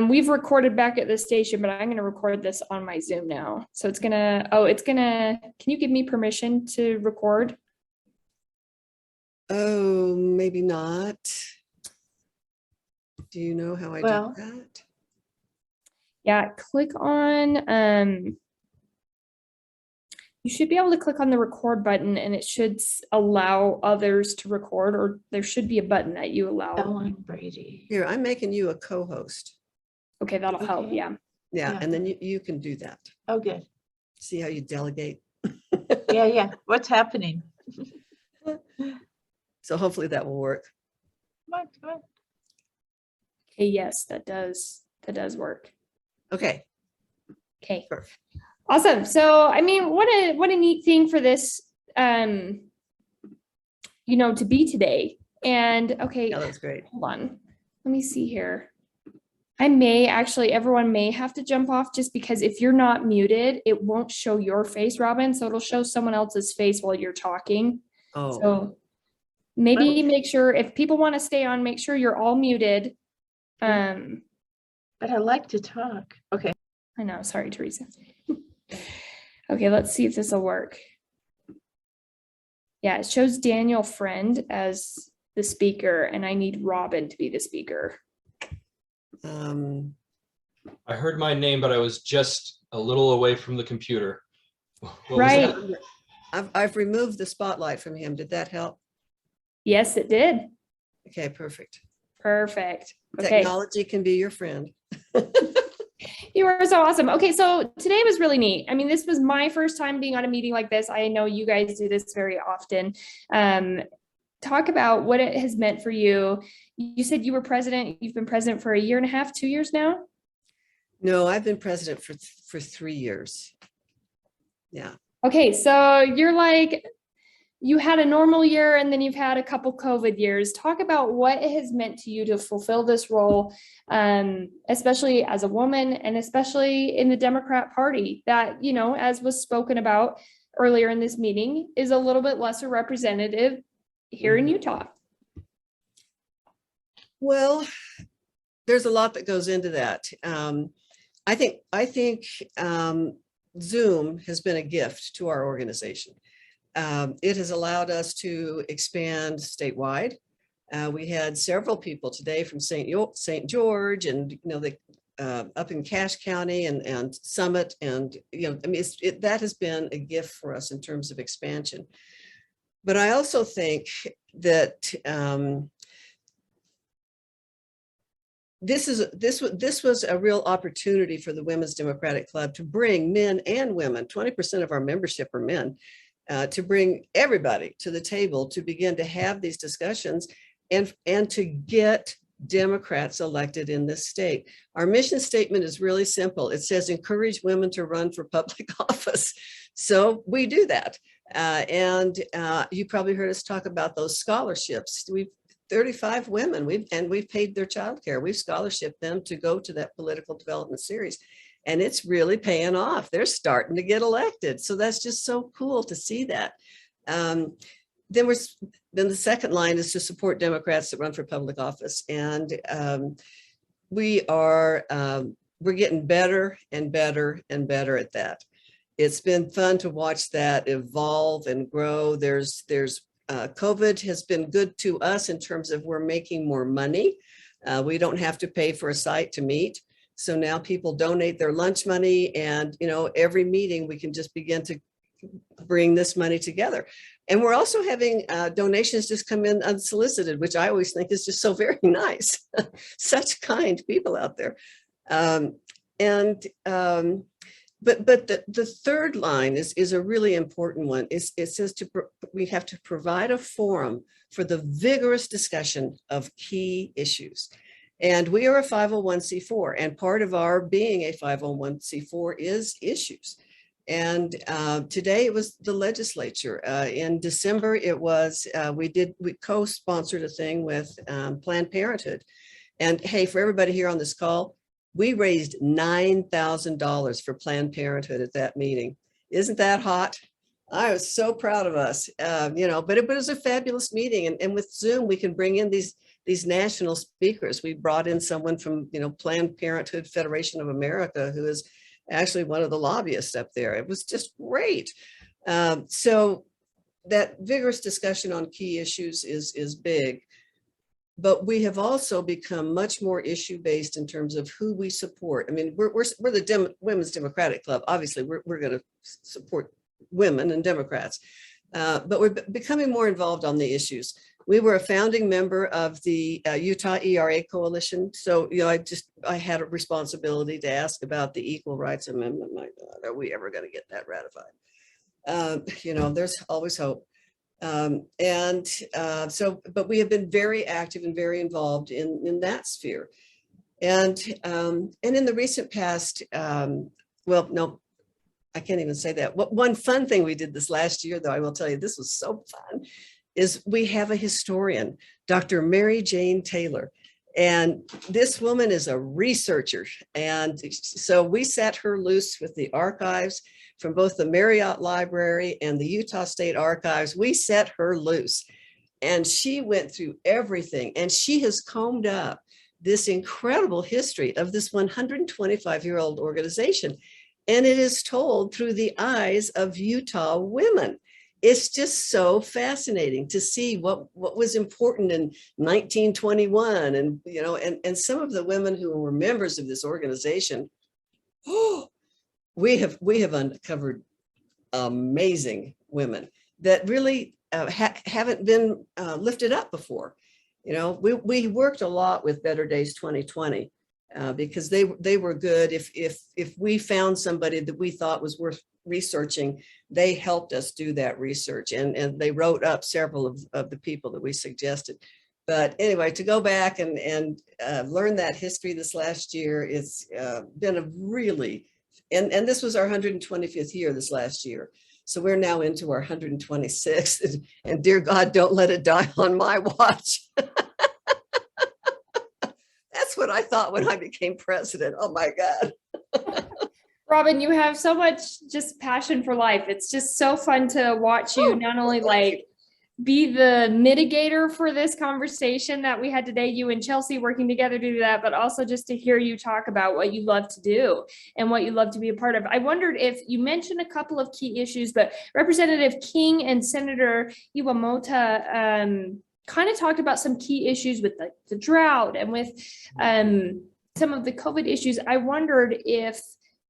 We've recorded back at the station, but I'm gonna record this on my Zoom now. So it's gonna, can you give me permission to record? Oh, maybe not. Do you know how I Well- do that? Yeah, click on, you should be able to click on the record button and it should allow others to record, or there should be a button that you allow. Ellen Brady. Here, I'm making you a co-host. Okay, that'll help, Okay. yeah. Yeah, Yeah. and then you can do that. Oh, good. See how you delegate. Yeah. What's happening? So hopefully that will work. Come on. Okay, yes, that does work. Okay. Okay. Perfect. Awesome. So, I mean, what a neat thing for this, to be today. And okay, Yeah, that's great. hold on. Let me see here. Everyone may have to jump off just because if you're not muted, it won't show your face, Robin. So it'll show someone else's face while you're talking. Oh, So maybe make sure if people want to stay on, make sure you're all muted. But I like to talk. Okay. I know. Sorry, Teresa. Okay, let's see if this will work. Yeah, it shows Daniel Friend as the speaker, and I need Robin to be the speaker. I heard my name, but I was just a little away from the computer. What was Right. that? I've removed the spotlight from him. Did that help? Yes, it did. Okay, perfect. Perfect. Okay. Technology can be your friend. You are so awesome. Okay, so today was really neat. I mean, this was my first time being on a meeting like this. I know you guys do this very often. Talk about what it has meant for you. You said you were president. You've been president for 1.5 years, 2 years now? No, I've been president for 3 years. Yeah. Okay, so you're like, you had a normal year and then you've had a couple COVID years. Talk about what it has meant to you to fulfill this role, especially as a woman and especially in the Democrat Party that, as was spoken about earlier in this meeting, is a little bit lesser representative here in Utah. Well, there's a lot that goes into that. I think Zoom has been a gift to our organization. It has allowed us to expand statewide. We had several people today from St. George and, up in Cache County and Summit. And, that has been a gift for us in terms of expansion. But I also think that this was a real opportunity for the Women's Democratic Club to bring men and women. 20% of our membership are men, to bring everybody to the table to begin to have these discussions and to get Democrats elected in this state. Our mission statement is really simple. It says encourage women to run for public office. So we do that. And you probably heard us talk about those scholarships. We've 35 women, we've paid their childcare. We've scholarshiped them to go to that political development series. And it's really paying off. They're starting to get elected. So that's just so cool to see that. Then the second line is to support Democrats that run for public office. And we're getting better and better and better at that. It's been fun to watch that evolve and grow. COVID has been good to us in terms of we're making more money. We don't have to pay for a site to meet. So now people donate their lunch money, and every meeting we can just begin to bring this money together. And we're also having donations just come in unsolicited, which I always think is just so very nice. Such kind people out there. But the third line is a really important one. It says we have to provide a forum for the vigorous discussion of key issues. And we are a 501c4, and part of our being a 501c4 is issues. And today it was the legislature. In December, it was, we co-sponsored a thing with Planned Parenthood. And hey, for everybody here on this call, we raised $9,000 for Planned Parenthood at that meeting. Isn't that hot? I was so proud of us, but it was a fabulous meeting. And with Zoom, we can bring in these national speakers. We brought in someone from, Planned Parenthood Federation of America, who is actually one of the lobbyists up there. It was just great. So that vigorous discussion on key issues is big. But we have also become much more issue-based in terms of who we support. I mean, we're the Women's Democratic Club. Obviously, we're going to support women and Democrats, but we're becoming more involved on the issues. We were a founding member of the Utah ERA Coalition. So, I had a responsibility to ask about the Equal Rights Amendment. My God, are we ever going to get that ratified? There's always hope. But we have been very active and very involved in that sphere. And in the recent past, no, I can't even say that. One fun thing we did this last year, though, I will tell you, this was so fun, is we have a historian, Dr. Mary Jane Taylor. And this woman is a researcher. And so we set her loose with the archives from both the Marriott Library and the Utah State Archives. We set her loose, and she went through everything, and she has combed up this incredible history of this 125-year-old organization. And it is told through the eyes of Utah women. It's just so fascinating to see what was important in 1921, and some of the women who were members of this organization. We have uncovered amazing women that really haven't been lifted up before. We worked a lot with Better Days 2020 because they were good. If we found somebody that we thought was worth researching, they helped us do that research, and they wrote up several of the people that we suggested. But anyway, to go back and learn that history this last year, it's been a really, and this was our 125th year this last year. So we're now into our 126th, and dear God, don't let it die on my watch. That's what I thought when I became president. Oh my God. Robin, you have so much just passion for life. It's just so fun to watch you not only be the mitigator for this conversation that we had today, you and Chelsea working together to do that, but also just to hear you talk about what you love to do and what you love to be a part of. I wondered if you mentioned a couple of key issues, but Representative King and Senator Iwamoto kind of talked about some key issues with the drought and with some of the COVID issues. I wondered if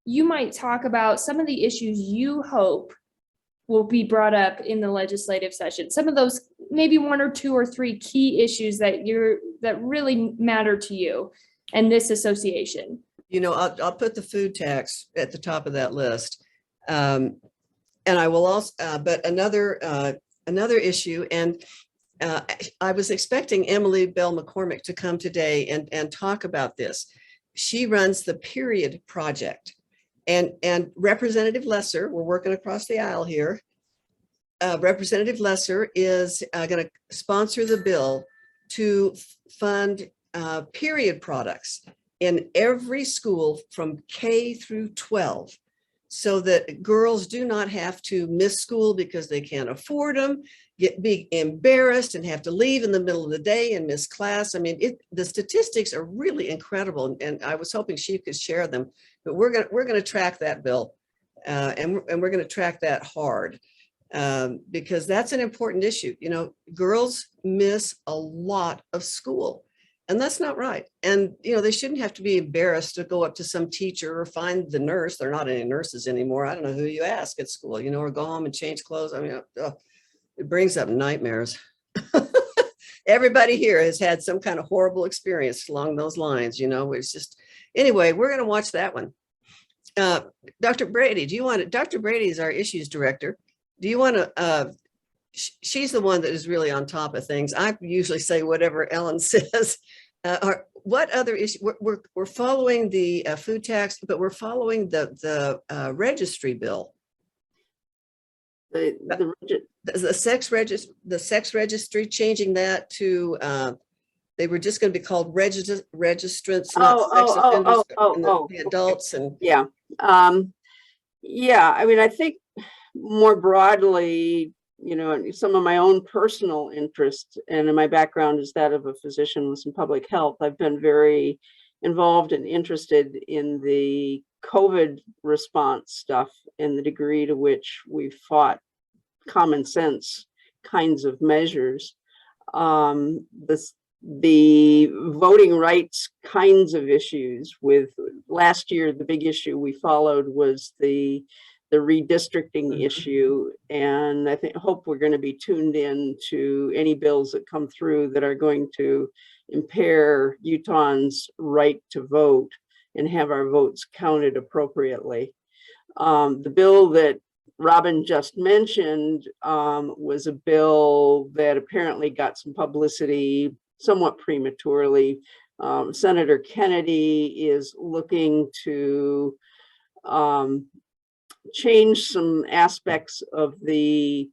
you might talk about some of the issues you hope will be brought up in the legislative session. Some of those, maybe one or two or three key issues that really matter to you. and this association? You know, I'll put the food tax at the top of that list. And I will also, but another issue, and I was expecting Emily Bell McCormick to come today and talk about this. She runs the Period Project, and Representative Lesser, we're working across the aisle here. Representative Lesser is going to sponsor the bill to fund period products in every school from K through 12, so that girls do not have to miss school because they can't afford them, be embarrassed and have to leave in the middle of the day and miss class. I mean, the statistics are really incredible, and I was hoping she could share them. But we're gonna track that bill, and we're gonna track that hard, because that's an important issue. You know, girls miss a lot of school. And that's not right. And, you know, they shouldn't have to be embarrassed to go up to some teacher or find the nurse. There are not any nurses anymore. I don't know who you ask at school, you know, or go home and change clothes. I mean, it brings up nightmares. Everybody here has had some kind of horrible experience along those lines, you know. It's just, anyway, we're going to watch that one. Dr. Brady, Dr. Brady is our issues director. Do you want to, she's the one that is really on top of things. I usually say whatever Ellen says. What other issue? We're following the food tax, but we're following the registry bill. The sex registry, changing that to they were just going to be called registrants, not sex offenders, the adults, and yeah. Yeah, I mean, I think more broadly, you know, some of my own personal interest, and in my background is that of a physician with some public health. I've been very involved and interested in the COVID response stuff and the degree to which we fought common sense kinds of measures. The voting rights kinds of issues with last year, the big issue we followed was the redistricting issue. And I hope we're going to be tuned in to any bills that come through that are going to impair Utahns' right to vote and have our votes counted appropriately. The bill that Robin just mentioned was a bill that apparently got some publicity somewhat prematurely. Senator Kennedy is looking to change some aspects of the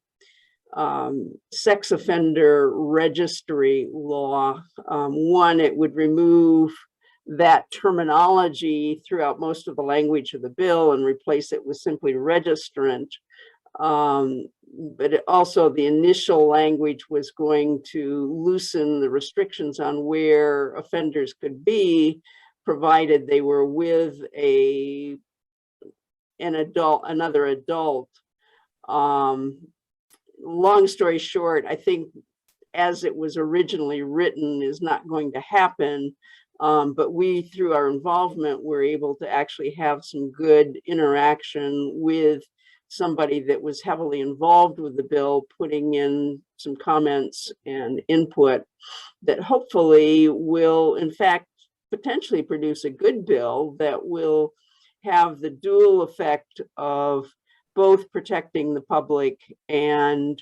sex offender registry law. One, it would remove that terminology throughout most of the language of the bill and replace it with simply registrant. But also the initial language was going to loosen the restrictions on where offenders could be, provided they were with another adult. Long story short, I think as it was originally written is not going to happen. But we, through our involvement, were able to actually have some good interaction with somebody that was heavily involved with the bill, putting in some comments and input that hopefully will, in fact, potentially produce a good bill that will have the dual effect of both protecting the public and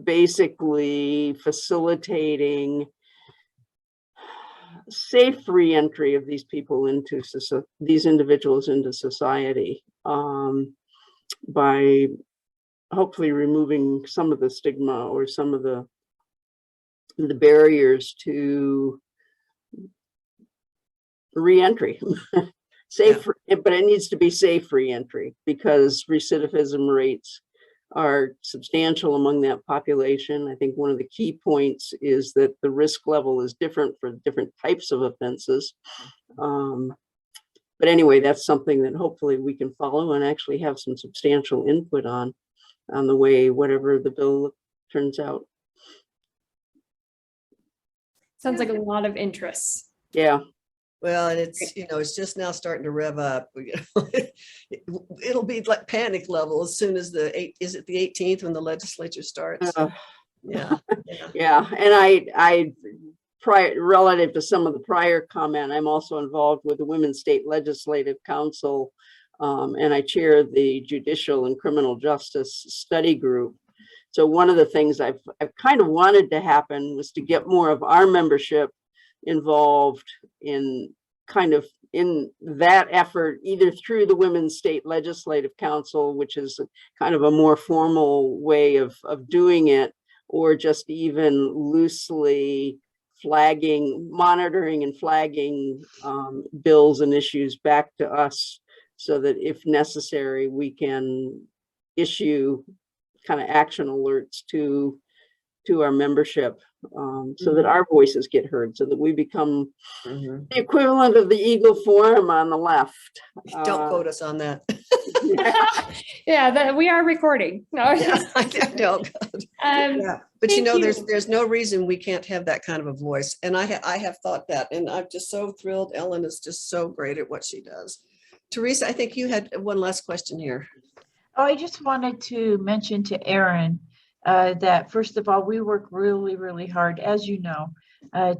basically facilitating safe re-entry of these people into these individuals into society, by hopefully removing some of the stigma or some of the barriers to re-entry. Safe, yeah. But it needs to be safe re-entry, because recidivism rates are substantial among that population. I think one of the key points is that the risk level is different for different types of offenses. But anyway, that's something that hopefully we can follow and actually have some substantial input on the way whatever the bill turns out. Sounds like a lot of interests. Yeah. Well, and it's, you know, it's just now starting to rev up. It'll be like panic level as soon as is it the 18th when the legislature starts? Yeah. Yeah. Yeah. And I relative to some of the prior comment, I'm also involved with the Women's State Legislative Council, and I chair the Judicial and Criminal Justice Study Group. So one of the things I've kind of wanted to happen was to get more of our membership involved in that effort, either through the Women's State Legislative Council, which is kind of a more formal way of doing it, or just even loosely monitoring and flagging bills and issues back to us, so that if necessary, we can issue kind of action alerts to our membership, so that our voices get heard, so that we become the equivalent of the Eagle Forum on the left. Don't quote us on that. Yeah, that we are recording. No, Yeah, no. Yeah. But you know, you. there's no reason we can't have that kind of a voice. And I have thought that, and I'm just so thrilled. Ellen is just so great at what she does. Teresa, I think you had one last question here. Oh, I just wanted to mention to Aaron that first of all, we work really, really hard, as you know,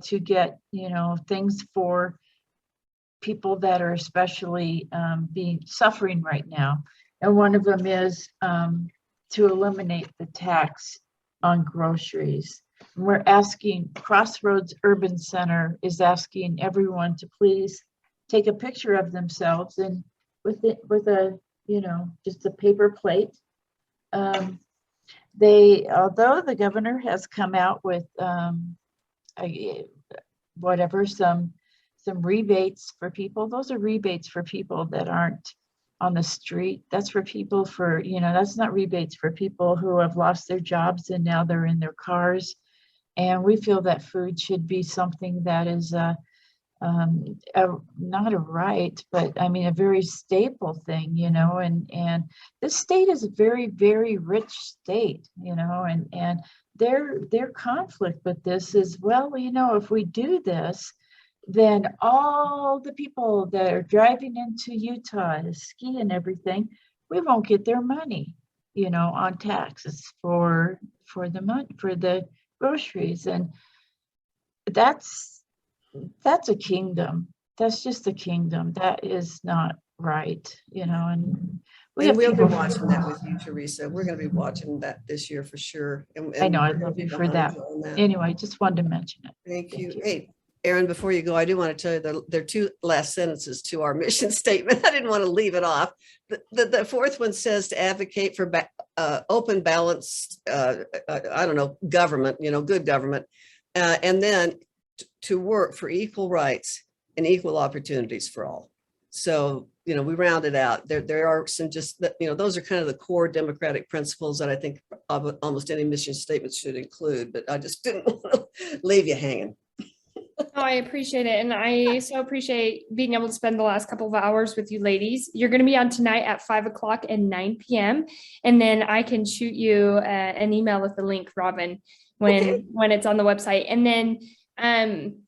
to get, things for people that are especially suffering right now. And one of them is to eliminate the tax on groceries. We're asking, Crossroads Urban Center is asking everyone to please take a picture of themselves and with a, just a paper plate. Although the governor has come out with some rebates for people, those are rebates for people that aren't on the street. That's for people that's not rebates for people who have lost their jobs and now they're in their cars. And we feel that food should be something that is not a right, but I mean, a very staple thing, and this state is a very, very rich state, and their conflict with this is, well, if we do this, then all the people that are driving into Utah to ski and everything, we won't get their money, on taxes for the groceries. And that's a kingdom. That's just a kingdom. That is not right, and we'll be watching that with you, Teresa. We're going to be watching that this year for sure. And I know, I love you for that. Anyway, just wanted to mention it. Thank you. Hey, Aaron, before you go, I do want to tell you that there are two last sentences to our mission statement. I didn't want to leave it off. The fourth one says to advocate for open, balanced, government, good government, and then to work for equal rights and equal opportunities for all. So, we rounded out. There are some those are kind of the core democratic principles that I think almost any mission statement should include, but I just didn't want to leave you hanging. Oh, I appreciate it. And I so appreciate being able to spend the last couple of hours with you ladies. You're going to be on tonight at 5:00 and 9 p.m. And then I can shoot you an email with the link, Robin, when it's on the website. And then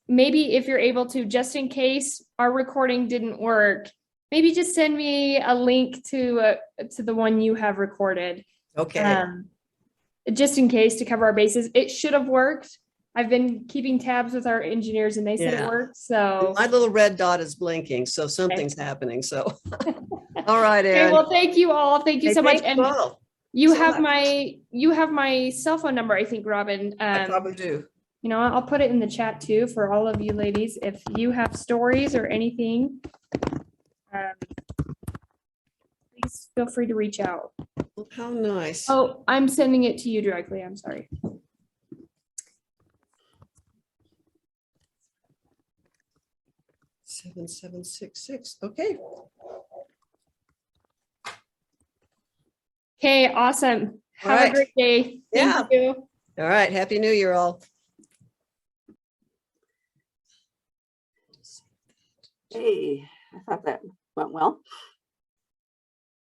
maybe if you're able to, just in case our recording didn't work, maybe just send me a link to the one you have recorded. Okay. Just in case, to cover our bases. It should have worked. I've been keeping tabs with our engineers and they said it worked. So my little red dot is blinking. So something's happening. So all right, Aaron. Okay, well, thank you all. Thank you so much. And you so have my cell phone number, I think, Robin. I probably do. I'll put it in the chat too for all of you ladies. If you have stories or anything, please feel free to reach out. How nice. Oh, I'm sending it to you directly. I'm sorry. Seven 766. Okay. Okay, awesome. Have a great day. Thank you. All right. Happy New Year, all. Hey, I thought that went well.